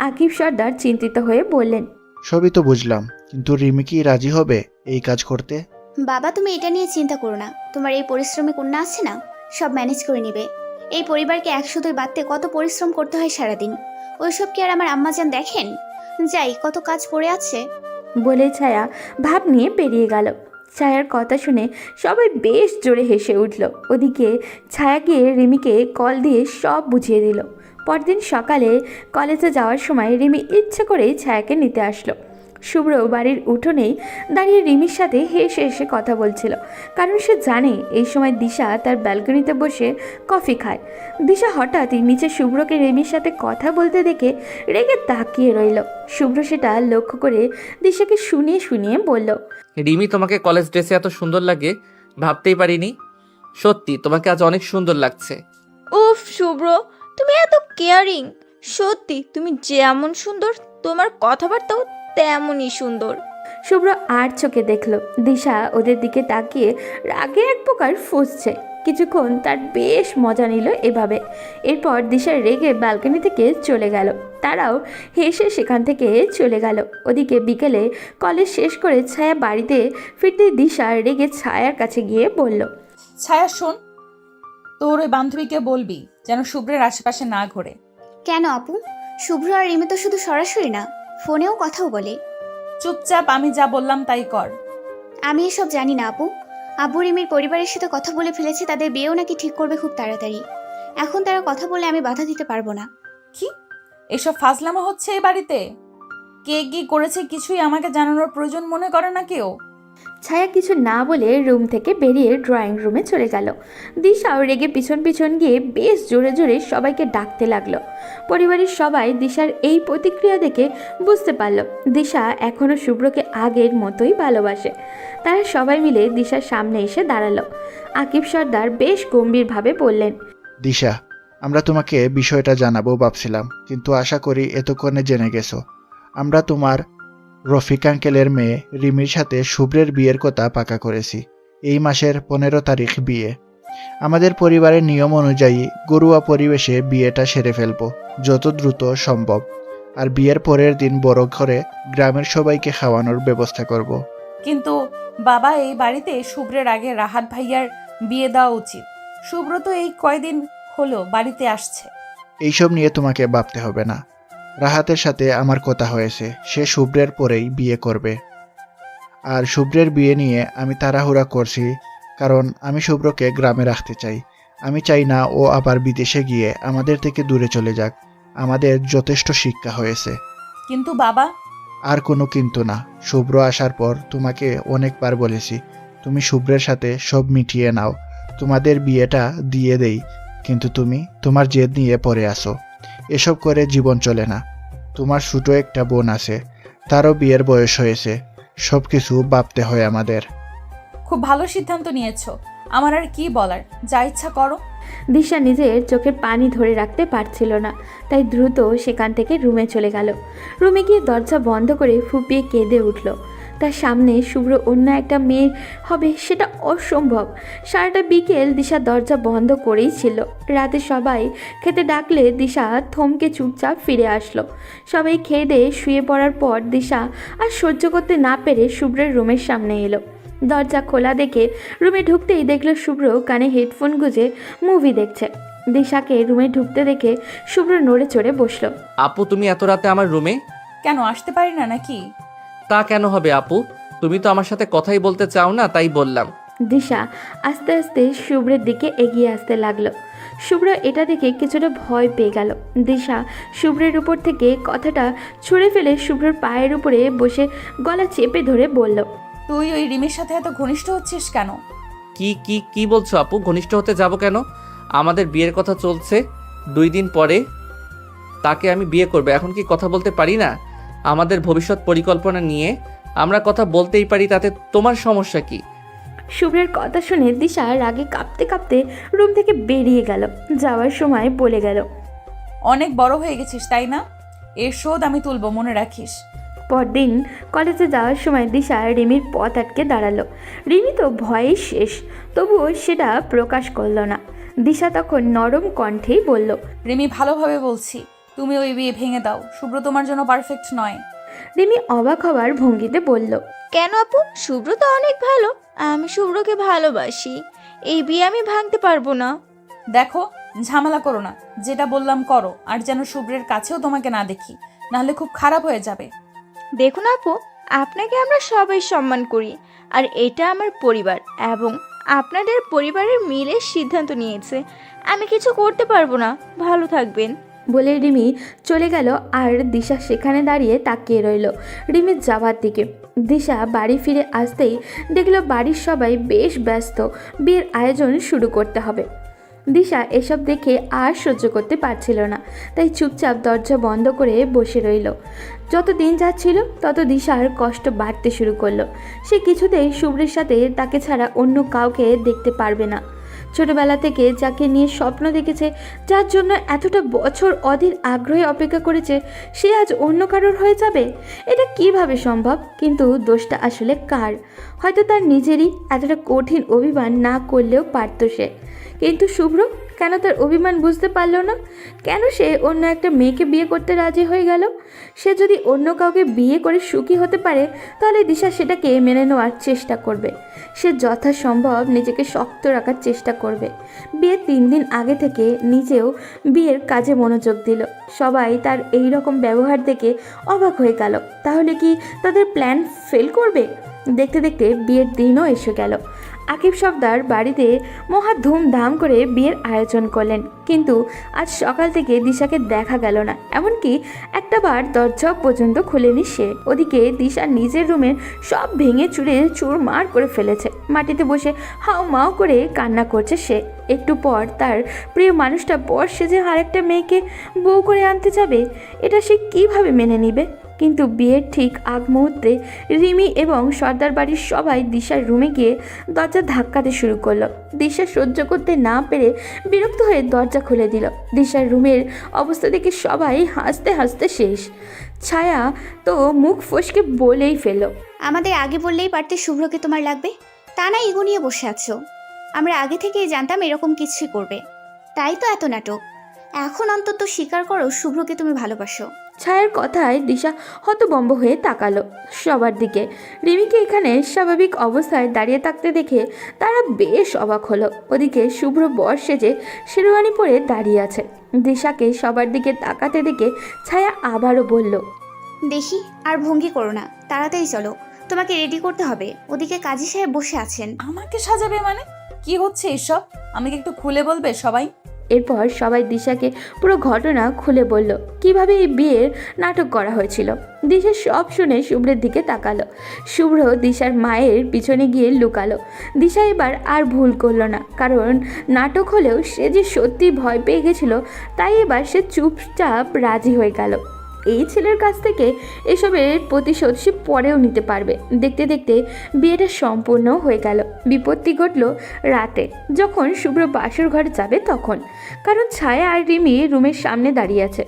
আকিব সর্দার চিন্তিত হয়ে বললেন, সবই তো বুঝলাম, কিন্তু রিমি কি রাজি হবে এই কাজ করতে? বাবা, তুমি এটা নিয়ে চিন্তা করো না। তোমার এই পরিশ্রমী কন্যা আছে না, সব ম্যানেজ করে নিবে। এই পরিবারকে একসাথে বাঁধতে কত পরিশ্রম করতে হয় সারাদিন, ওইসব কি আর আমার আম্মাজান দেখেন? যাই, কত কাজ পড়ে আছে। বলে ছায়া ভাব নিয়ে বেরিয়ে গেল। ছায়ার কথা শুনে সবাই বেশ জোরে হেসে উঠল। ওদিকে ছায়া গিয়ে রিমিকে কল দিয়ে সব বুঝিয়ে দিল। পরদিন সকালে কলেজে যাওয়ার সময় রিমি ইচ্ছে করেই ছায়াকে নিতে আসলো। শুভ্র বাড়ির উঠোনেই দাঁড়িয়ে রিমির সাথে হেসে হেসে কথা বলছিল, কারণ সে জানে এই সময় দিশা তার ব্যালকনিতে বসে কফি খায়। দিশা হঠাৎই নিচে শুভ্রকে রিমির সাথে কথা বলতে দেখে রেগে তাকিয়ে রইল। শুভ্র সেটা লক্ষ্য করে দিশাকে শুনিয়ে শুনিয়ে বলল, রিমি, তোমাকে কলেজ ড্রেসে এত সুন্দর লাগে ভাবতেই পারিনি। সত্যি তোমাকে আজ অনেক সুন্দর লাগছে। উফ শুভ্র, তুমি এত কেয়ারিং। সত্যি তুমি যেমন সুন্দর, তোমার কথাবার্তাও তেমনই সুন্দর। শুভ্র আর চোখে দেখল দিশা ওদের দিকে তাকিয়ে রাগে এক প্রকার ফুঁসছে। কিছুক্ষণ তার বেশ মজা নিল এভাবে। এরপর দিশা রেগে ব্যালকনি থেকে চলে গেল। তারাও হেসে সেখান থেকে চলে গেল। ওদিকে বিকেলে কলেজ শেষ করে ছায়া বাড়িতে ফিরতে দিশা রেগে ছায়ার কাছে গিয়ে বলল, ছায়া শোন, তোর ওই বান্ধবীকে বলবি যেন শুভ্রের আশেপাশে না ঘোরে। কেন আপু? শুভ্র আর রিমি তো শুধু সরাসরি না, ফোনেও কথাও বলে। চুপচাপ আমি যা বললাম তাই কর। আমি এসব জানি না আপু। আব্বু রিমির পরিবারের সাথে কথা বলে ফেলেছে, তাদের বিয়েও নাকি ঠিক করবে খুব তাড়াতাড়ি। এখন তারা কথা বলে আমি বাধা দিতে পারবো না। কি এসব ফাজলামো হচ্ছে এই বাড়িতে? কে কি করেছে কিছুই আমাকে জানানোর প্রয়োজন মনে করে না কেউ? ছায়া কিছু না বলে রুম থেকে বেরিয়ে ড্রয়িং রুমে চলে গেল। দিশাও রেগে পিছন পিছন গিয়ে বেশ জোরে জোরে সবাইকে ডাকতে লাগলো। পরিবারের সবাই দিশার এই প্রতিক্রিয়া দেখে বুঝতে পারল দিশা এখনও শুভ্রকে আগের মতোই ভালোবাসে। তারা সবাই মিলে দিশার সামনে এসে দাঁড়ালো। আকিব সর্দার বেশ গম্ভীরভাবে বললেন, দিশা, আমরা তোমাকে বিষয়টা জানাবো ভাবছিলাম, কিন্তু আশা করি এতক্ষণে জেনে গেছো। আমরা তোমার রফিক আঙ্কেলের মেয়ে রিমির সাথে শুভ্রের বিয়ের কথা পাকা করেছি। এই মাসের 15 তারিখ বিয়ে। আমাদের পরিবারের নিয়ম অনুযায়ী ঘরোয়া পরিবেশে বিয়েটা সেরে ফেলবো যত দ্রুত সম্ভব, আর বিয়ের পরের দিন বড় করে গ্রামের সবাইকে খাওয়ানোর ব্যবস্থা করব। কিন্তু বাবা, এই বাড়িতে শুভ্রের আগে রাহাত ভাইয়ার বিয়ে দেওয়া উচিত। শুভ্র তো এই কয়দিন হলো বাড়িতে আসছে। এইসব নিয়ে তোমাকে ভাবতে হবে না। রাহাতের সাথে আমার কথা হয়েছে, সে শুভ্রের পরেই বিয়ে করবে। আর শুভ্রের বিয়ে নিয়ে আমি তাড়াহুড়া করছি, কারণ আমি শুভ্রকে গ্রামে রাখতে চাই। আমি চাই না ও আবার বিদেশে গিয়ে আমাদের থেকে দূরে চলে যাক। আমাদের যথেষ্ট শিক্ষা হয়েছে। কিন্তু বাবা। আর কোনো কিন্তু না। শুভ্র আসার পর তোমাকে অনেকবার বলেছি, তুমি শুভ্রের সাথে সব মিটিয়ে নাও, তোমাদের বিয়েটা দিয়ে দেই, কিন্তু তুমি তোমার জেদ নিয়ে পড়ে আসো। এসব করে জীবন চলে না। তোমার ছোট একটা বোন আছে, তারও বিয়ের বয়স হয়েছে। সব কিছু ভাবতে হয় আমাদের। খুব ভালো সিদ্ধান্ত নিয়েছো। আমার আর কি বলার, যা ইচ্ছা করো। দিশা নিজের চোখের পানি ধরে রাখতে পারছিল না, তাই দ্রুত সেখান থেকে রুমে চলে গেল। রুমে গিয়ে দরজা বন্ধ করে ফুপিয়ে কেঁদে উঠল। তার সামনে শুভ্র অন্য একটা মেয়ে হবে সেটা অসম্ভব। সারাটা বিকেল দিশা দরজা বন্ধ করেই ছিল। রাতে সবাই খেতে ডাকলে দিশা থমকে চুপচাপ ফিরে আসলো। সবাই খেয়ে দিয়ে শুয়ে পড়ার পর দিশা আর সহ্য করতে না পেরে শুভ্রের রুমের সামনে এলো। দরজা খোলা দেখে রুমে ঢুকতেই দেখলো শুভ্র কানে হেডফোন গুঁজে মুভি দেখছে। দিশাকে রুমে ঢুকতে দেখে শুভ্র নড়ে চড়ে বসলো। আপু তুমি এত রাতে আমার রুমে? কেন আসতে পারি না নাকি? তা কেন হবে আপু, তুমি তো আমার সাথে কথাই বলতে চাও না, তাই বললাম। দিশা আস্তে আস্তে শুভ্রের দিকে এগিয়ে আসতে লাগলো। শুভ্র এটা দেখে কিছুটা ভয় পেয়ে গেল। দিশা শুভ্রের উপর থেকে কথাটা ছুঁড়ে ফেলে শুভ্রের পায়ের উপরে বসে গলা চেপে ধরে বলল, তুই ওই রিমির সাথে এত ঘনিষ্ঠ হচ্ছিস কেন? কি কি কি বলছো আপু? ঘনিষ্ঠ হতে যাব কেন? আমাদের বিয়ের কথা চলছে, 2 দিন পরে তাকে আমি বিয়ে করব। এখন কি কথা বলতে পারি না? আমাদের ভবিষ্যৎ পরিকল্পনা নিয়ে আমরা কথা বলতেই পারি, তাতে তোমার সমস্যা কি? শুভ্রের কথা শুনে দিশা রাগে কাঁপতে কাঁপতে রুম থেকে বেরিয়ে গেল। যাওয়ার সময় বলে গেল, অনেক বড় হয়ে গেছিস তাই না? এর শোধ আমি তুলব, মনে রাখিস। পরদিন কলেজে যাওয়ার সময় দিশা রিমির পথ আটকে দাঁড়ালো। রিমি তো ভয়ে শেষ, তবুও সেটা প্রকাশ করলো না। দিশা তখন নরম কণ্ঠেই বলল, রিমি ভালোভাবে বলছি, তুমি ওই বিয়ে ভেঙে দাও। শুভ্র তোমার জন্য পারফেক্ট নয়। রিমি অবাক হওয়ার ভঙ্গিতে বলল, কেন আপু? শুভ্র তো অনেক ভালো, আমি শুভ্রকে ভালোবাসি। এই বিয়ে আমি ভাঙতে পারবো না। দেখো, ঝামেলা করো না, যেটা বললাম করো, আর যেন শুভ্রের কাছেও তোমাকে না দেখি, নাহলে খুব খারাপ হয়ে যাবে। দেখুন আপু, আপনাকে আমরা সবাই সম্মান করি, আর এটা আমার পরিবার এবং আপনাদের পরিবারের মিলে সিদ্ধান্ত নিয়েছে। আমি কিছু করতে পারবো না। ভালো থাকবেন। বলে রিমি চলে গেল আর দিশা সেখানে দাঁড়িয়ে তাকিয়ে রইল রিমির যাওয়ার দিকে। দিশা বাড়ি ফিরে আসতেই দেখল বাড়ির সবাই বেশ ব্যস্ত, বিয়ের আয়োজন শুরু করতে হবে। দিশা এসব দেখে আর সহ্য করতে পারছিল না, তাই চুপচাপ দরজা বন্ধ করে বসে রইল। যত দিন যাচ্ছিল তত দিশার কষ্ট বাড়তে শুরু করলো। সে কিছুতেই শুভ্রের সাথে তাকে ছাড়া অন্য কাউকে দেখতে পারবে না। ছোটবেলা থেকে যাকে নিয়ে স্বপ্ন দেখেছে, যার জন্য এতটা বছর অধীর আগ্রহে অপেক্ষা করেছে, সে আজ অন্য কারোর হয়ে যাবে? এটা কিভাবে সম্ভব? কিন্তু দোষটা আসলে কার? হয়তো তার নিজেরই। এতটা কঠিন অভিমান না করলেও পারত সে। কিন্তু শুভ্র কেন তার অভিমান বুঝতে পারল না? কেন সে অন্য একটা মেয়েকে বিয়ে করতে রাজি হয়ে গেল? সে যদি অন্য কাউকে বিয়ে করে সুখী হতে পারে, তাহলে দিশা সেটাকে মেনে নেওয়ার চেষ্টা করবে। সে যথাসম্ভব নিজেকে শক্ত রাখার চেষ্টা করবে। বিয়ের 3 দিন আগে থেকে নিজেও বিয়ের কাজে মনোযোগ দিল। সবাই তার এই রকম ব্যবহার দেখে অবাক হয়ে গেল। তাহলে কি তাদের প্ল্যান ফেল করবে? দেখতে দেখতে বিয়ের দিনও এসে গেল। আকিব সর্দার বাড়িতে মহা ধুমধাম করে বিয়ের আয়োজন করলেন, কিন্তু আজ সকাল থেকে দিশাকে দেখা গেল না। এমনকি একটা বার দরজা পর্যন্ত খুলেনি সে। ওদিকে দিশা নিজের রুমের সব ভেঙে চুরে চুরমার করে ফেলেছে। মাটিতে বসে হাউ মাউ করে কান্না করছে সে। একটু পর তার প্রিয় মানুষটা বর সেজে আরেকটা মেয়েকে বউ করে আনতে যাবে। এটা সে কিভাবে মেনে নিবে? কিন্তু বিয়ের ঠিক আগ মুহূর্তে রিমি এবং সর্দার বাড়ির সবাই দিশার রুমে গিয়ে দরজা ধাক্কাতে শুরু করলো। দিশা সহ্য করতে না পেরে বিরক্ত হয়ে দরজা খুলে দিল। দিশার রুমের অবস্থা দেখে সবাই হাসতে হাসতে শেষ। ছায়া তো মুখ ফসকে বলেই ফেলল, আমাদের আগে বললেই পারতে শুভ্রকে তোমার লাগবে, তা না ইগো নিয়ে বসে আছো। আমরা আগে থেকেই জানতাম এরকম কিছুই করবে, তাই তো এত নাটক। এখন অন্তত স্বীকার করো শুভ্রকে তুমি ভালোবাসো। ছায়ার কথায় দিশা হতবম্ব হয়ে তাকালো সবার দিকে। রিমিকে এখানে স্বাভাবিক অবস্থায় দাঁড়িয়ে থাকতে দেখে তারা বেশ অবাক হলো। ওদিকে শুভ্র বর সেজে শেরওয়ানি পরে দাঁড়িয়ে আছে। দিশাকে সবার দিকে তাকাতে দেখে ছায়া আবারও বলল, দেখি আর ভঙ্গি করো না, তাড়াতাড়ি চলো, তোমাকে রেডি করতে হবে। ওদিকে কাজী সাহেব বসে আছেন। আমাকে সাজাবে মানে? কি হচ্ছে এসব? আমাকে একটু খুলে বলবে সবাই? এরপর সবাই দিশাকে পুরো ঘটনা খুলে বলল, কিভাবে এই বিয়ের নাটক করা হয়েছিল। দিশা সব শুনে শুভ্রের দিকে তাকালো। শুভ্র দিশার মায়ের পিছনে গিয়ে লুকালো। দিশা এবার আর ভুল করলো না, কারণ নাটক হলেও সে যে সত্যি ভয় পেয়ে গেছিল, তাই এবার সে চুপচাপ রাজি হয়ে গেল। এই ছেলের কাছ থেকে এসবের প্রতিশোধ সে পরেও নিতে পারবে। দেখতে দেখতে বিয়েটা সম্পূর্ণ হয়ে গেল। বিপত্তি ঘটল রাতে, যখন শুভ্র বাসর ঘরে যাবে তখন। কারণ ছায়া আর রিমি রুমের সামনে দাঁড়িয়ে আছে।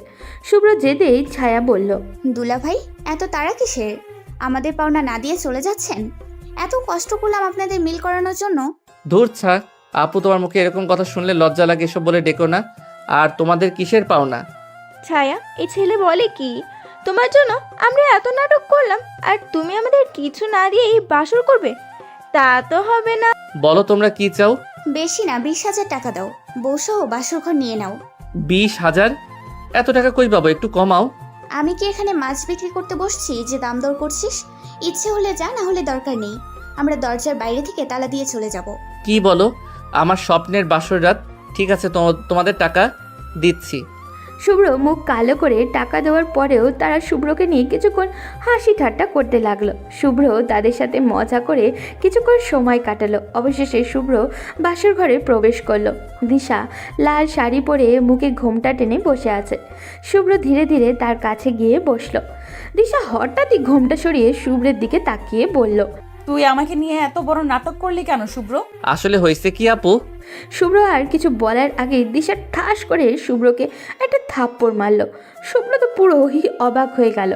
শুভ্র যেতেই ছায়া বলল, দুলা ভাই, এত তাড়া কিসের? আমাদের পাওনা না দিয়ে চলে যাচ্ছেন? এত কষ্ট করলাম আপনাদের মিল করানোর জন্য। ধুর ছা, আপু তোমার মুখে এরকম কথা শুনলে লজ্জা লাগে, এসব বলে ডেকো না। আর তোমাদের কিসের পাওনা? ছায়া, এই ছেলে বলে কি? তোমার জন্য আমরা এত নাটক করলাম আর তুমি আমাদের কিছু না দিয়ে এই বাসর করবে? তা তো হবে না। বলো তোমরা কি চাও? বেশি না, 20,000 টাকা দাও। বউসহ বাসর ঘর নিয়ে নাও। 20,000? এত টাকা কই পাবো? একটু কমাও। আমি কি এখানে মাছ বিক্রি করতে বসছি যে দাম দর করছিস? ইচ্ছে হলে যা, না হলে দরকার নেই। আমরা দরজার বাইরে থেকে তালা দিয়ে চলে যাব। কি বলো? আমার স্বপ্নের বাসর রাত। ঠিক আছে, তোমাদের টাকা দিচ্ছি। শুভ্র মুখ কালো করে টাকা দেওয়ার পরেও তারা শুভ্রকে নিয়ে কিছুক্ষণ হাসি ঠাট্টা করতে লাগলো। শুভ্র তাদের সাথে মজা করে কিছুক্ষণ সময় কাটালো। অবশেষে শুভ্র বাসর ঘরে প্রবেশ করলো। দিশা লাল শাড়ি পরে মুখে ঘোমটা টেনে বসে আছে। শুভ্র ধীরে ধীরে তার কাছে গিয়ে বসলো। দিশা হঠাৎই ঘোমটা সরিয়ে শুভ্রের দিকে তাকিয়ে বলল, তুই আমাকে নিয়ে এত বড় নাটক করলি কেন শুভ্র? আসলে হয়েছে কি আপু? শুভ্র আর কিছু বলার আগে দিশা ঠাস করে শুভ্রকে একটা থাপ্পড় মারল। শুভ্র তো পুরোই অবাক হয়ে গেল।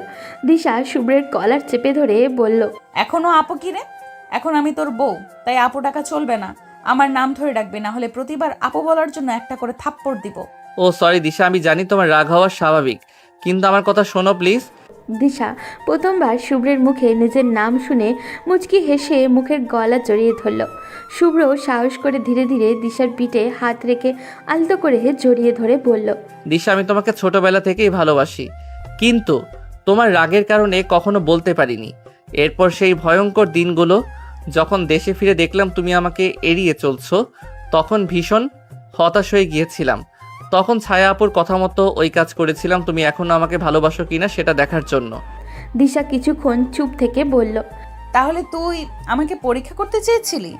দিশা শুভ্রের কলার চেপে ধরে বলল, এখনো আপু কি রে? এখন আমি তোর বউ, তাই আপু টাকা চলবে না। আমার নাম ধরে ডাকবি, না হলে প্রতিবার আপু বলার জন্য একটা করে থাপ্পড় দিব। ও সরি দিশা, আমি জানি তোমার রাগ হওয়া স্বাভাবিক, কিন্তু আমার কথা শোনো প্লিজ। দিশা প্রথমবার শুভ্রের মুখে নিজের নাম শুনে মুচকি হেসে মুখের গলা জড়িয়ে ধরল। শুভ্র সাহস করে ধীরে ধীরে দিশার পিঠে হাত রেখে আলতো করে জড়িয়ে ধরে বলল, দিশা, আমি তোমাকে ছোটবেলা থেকেই ভালোবাসি, কিন্তু তোমার রাগের কারণে কখনো বলতে পারিনি। এরপর সেই ভয়ঙ্কর দিনগুলো, যখন দেশে ফিরে দেখলাম তুমি আমাকে এড়িয়ে চলছো, তখন ভীষণ হতাশ হয়ে গিয়েছিলাম। তখন ছায়া আপুর কথা মতো ওই কাজ করেছিলাম, তুমি এখনো আমাকে ভালোবাসো কিনা সেটা দেখার জন্য। দিশা কিছুক্ষণ চুপ থেকে বলল, তাহলে তুই আমাকে পরীক্ষা করতে চেয়েছিলি?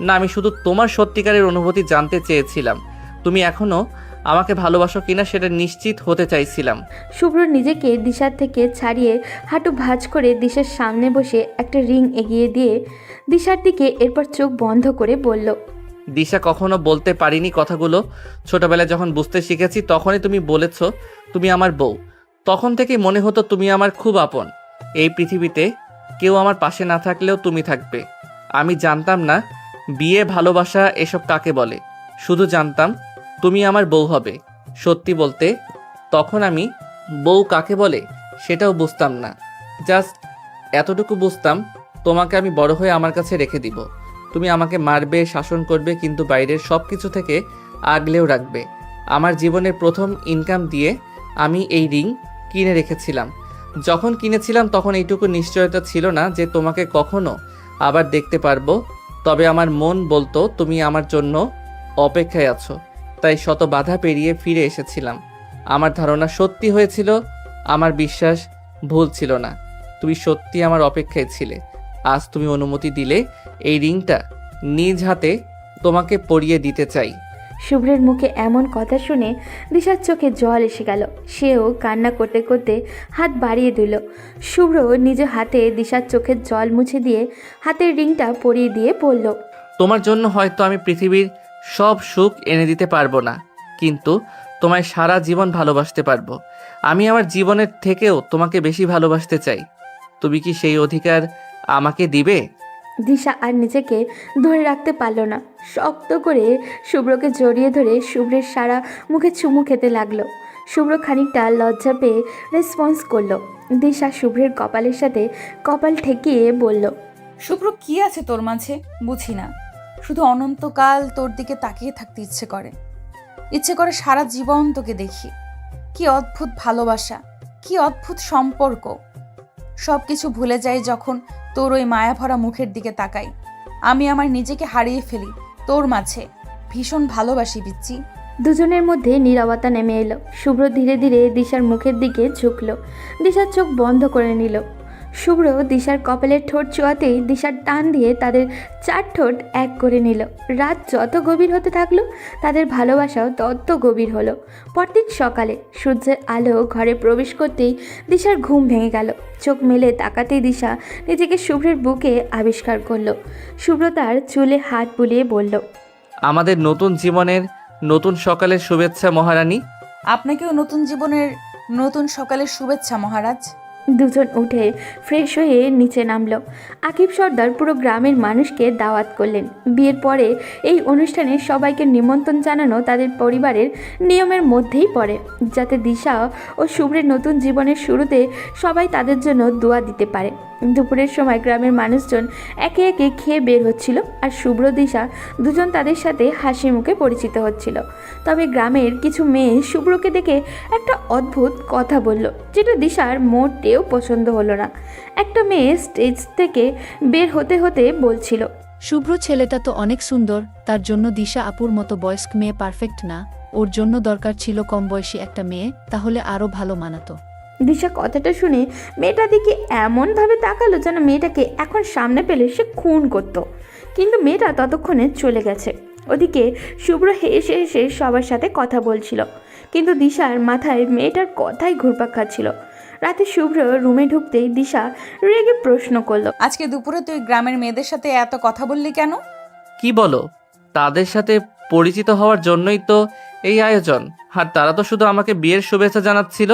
না, আমি শুধু তোমার সত্যিকারের অনুভূতি জানতে চেয়েছিলাম। তুমি এখনো আমাকে ভালোবাসো কিনা সেটা নিশ্চিত হতে চাইছিলাম। শুভ্র নিজেকে দিশার থেকে ছাড়িয়ে হাঁটু ভাঁজ করে দিশার সামনে বসে একটা রিং এগিয়ে দিয়ে দিশার দিকে, এরপর চোখ বন্ধ করে বলল, দিশা, কখনো বলতে পারিনি কথাগুলো। ছোটবেলায় যখন বুঝতে শিখেছি তখনই তুমি বলেছ তুমি আমার বউ। তখন থেকে মনে হতো তুমি আমার খুব আপন। এই পৃথিবীতে কেউ আমার পাশে না থাকলেও তুমি থাকবে। আমি জানতাম না বিয়ে, ভালোবাসা এসব কাকে বলে, শুধু জানতাম তুমি আমার বউ হবে। সত্যি বলতে তখন আমি বউ কাকে বলে সেটাও বুঝতাম না। জাস্ট এতটুকু বুঝতাম, তোমাকে আমি বড় হয়ে আমার কাছে রেখে দিব। তুমি আমাকে মারবে, শাসন করবে, কিন্তু বাইরের সব কিছু থেকে আগলেও রাখবে। আমার জীবনের প্রথম ইনকাম দিয়ে আমি এই রিং কিনে রেখেছিলাম। যখন কিনেছিলাম তখন এইটুকু নিশ্চয়তা ছিল না যে তোমাকে কখনো আবার দেখতে পারবো, তবে আমার মন বলতো তুমি আমার জন্য অপেক্ষায় আছো। তাই শত বাধা পেরিয়ে ফিরে এসেছিলাম। আমার ধারণা সত্যি হয়েছিল, আমার বিশ্বাস ভুল ছিল না। তুমি সত্যি আমার অপেক্ষায় ছিলে। আজ তুমি অনুমতি দিলে এই রিংটা নিজ হাতে তোমাকে পরিয়ে দিতে চাই। শুভ্রের মুখে এমন কথা শুনে দিশার চোখে জল এসে গেল। সেও কান্না করতে করতে হাত বাড়িয়ে দিল। শুভ্র নিজ হাতে দিশার চোখের জল মুছে দিয়ে হাতের রিংটা পরিয়ে দিয়ে বলল, তোমার জন্য হয়তো আমি পৃথিবীর সব সুখ এনে দিতে পারবো না, কিন্তু তোমায় সারা জীবন ভালোবাসতে পারবো। আমি আমার জীবনের থেকেও তোমাকে বেশি ভালোবাসতে চাই। তুমি কি সেই অধিকার আমাকে দিবে? দিশা আর নিজেকে ধরে রাখতে পারল না। শক্ত করে শুভ্রকে জড়িয়ে ধরে শুভ্রের সারা মুখে চুমু খেতে লাগলো। শুভ্র খানিকটা লজ্জা পেয়ে রেসপন্স করলো। দিশা শুভ্রের কপালের সাথে কপাল ঠেকিয়ে বলল, শুভ্র, কি আছে তোর মাঝে বুঝি না। শুধু অনন্তকাল তোর দিকে তাকিয়ে থাকতে ইচ্ছে করে সারা জীবন তোকে দেখি। কি অদ্ভুত ভালোবাসা, কি অদ্ভুত সম্পর্ক। সব কিছু ভুলে যাই যখন তোর ওই মায়াভরা মুখের দিকে তাকাই। আমি আমার নিজেকে হারিয়ে ফেলি তোর মাঝে। ভীষণ ভালোবাসি পিচ্চি। দুজনের মধ্যে নীরবতা নেমে এলো। শুভ্র ধীরে ধীরে দিশার মুখের দিকে ঝুঁকলো। দিশার চোখ বন্ধ করে নিল। শুভ্র দিশার কপালের ঠোঁট ছোঁয়াতেই দিশার টান দিয়ে তাদের 4 ঠোঁট এক করে নিল। রাত যত গভীর হতে থাকলো তাদের ভালোবাসাও তত গভীর হলো। পরদিন সকালে সূর্যের আলো ঘরে প্রবেশ করতেই দিশার ঘুম ভেঙে গেল। চোখ মেলে তাকাতেই দিশা নিজেকে শুভ্রের বুকে আবিষ্কার করলো। শুভ্র তার চুলে হাত বুলিয়ে বলল, আমাদের নতুন জীবনের নতুন সকালের শুভেচ্ছা মহারানী। আপনাকেও নতুন জীবনের নতুন সকালের শুভেচ্ছা মহারাজ। দুজন উঠে ফ্রেশ হয়ে নিচে নামলো। আকিব সর্দার পুরো গ্রামের মানুষকে দাওয়াত করলেন। বিয়ের পরে এই অনুষ্ঠানে সবাইকে নিমন্ত্রণ জানানো তাদের পরিবারের নিয়মের মধ্যেই পড়ে, যাতে দিশা ও শুভ্রের নতুন জীবনের শুরুতে সবাই তাদের জন্য দোয়া দিতে পারে। দুপুরের সময় গ্রামের মানুষজন একে একে খেয়ে বের হচ্ছিল, আর শুভ্র দিশা দুজন তাদের সাথে হাসি মুখে পরিচিত হচ্ছিল। তবে গ্রামের কিছু মেয়ে শুভ্রকে দেখে একটা অদ্ভুত কথা বলল, যেটা দিশার মোটেও পছন্দ হলো না। একটা মেয়ে স্টেজ থেকে বের হতে হতে বলছিল, শুভ্র ছেলেটা তো অনেক সুন্দর, তার জন্য দিশা আপুর মতো বয়স্ক মেয়ে পারফেক্ট না, ওর জন্য দরকার ছিল কম বয়সী একটা মেয়ে, তাহলে আরও ভালো মানাতো। দিশা কথাটা শুনে মেয়েটার দিকে এমনভাবে তাকালো যেন মেয়েটাকে এখন সামনে পেলে সে খুন করত, কিন্তু মেয়েটা ততক্ষণে চলে গেছে। ওদিকে শুভ্র হেসে হেসে সবার সাথে কথা বলছিল, কিন্তু দিশার মাথায় মেয়েটার কথাই ঘুরপাক খাচ্ছিল। রাতে শুভ্র রুমে ঢুকতেই দিশা রেগে প্রশ্ন করলো, আজকে দুপুরে তুই গ্রামের মেয়েদের সাথে এত কথা বললি কেন? কি বলো? তাদের সাথে পরিচিত হওয়ার জন্যই তো এই আয়োজন, আর তারা তো শুধু আমাকে বিয়ের শুভেচ্ছা জানাচ্ছিল।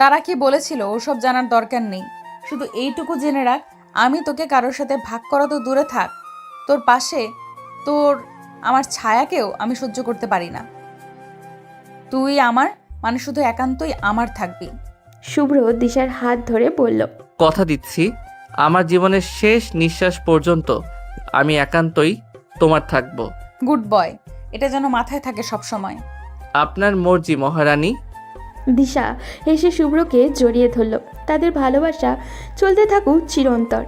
তারা কি বলেছিল ওসব জানার দরকার নেই, শুধু এইটুকু জেনে রাখ, আমি তোকে কারোর সাথে ভাগ করা তো দূরে থাক, তোর পাশে আমার ছায়াকেও আমি সহ্য করতে পারি না। তুই আমার মানে শুধু একান্তই আমার থাকবি। শুভ্র দিশার হাত ধরে বলল, কথা দিচ্ছি, আমার জীবনের শেষ নিঃশ্বাস পর্যন্ত আমি একান্তই তোমার থাকব। গুড বয়, এটা যেন মাথায় থাকে সব সময়। আপনার মর্জি মহারানী। দিশা হেসে শুভ্রকে জড়িয়ে ধরল। তাদের ভালোবাসা চলতে থাকুক চিরন্তর।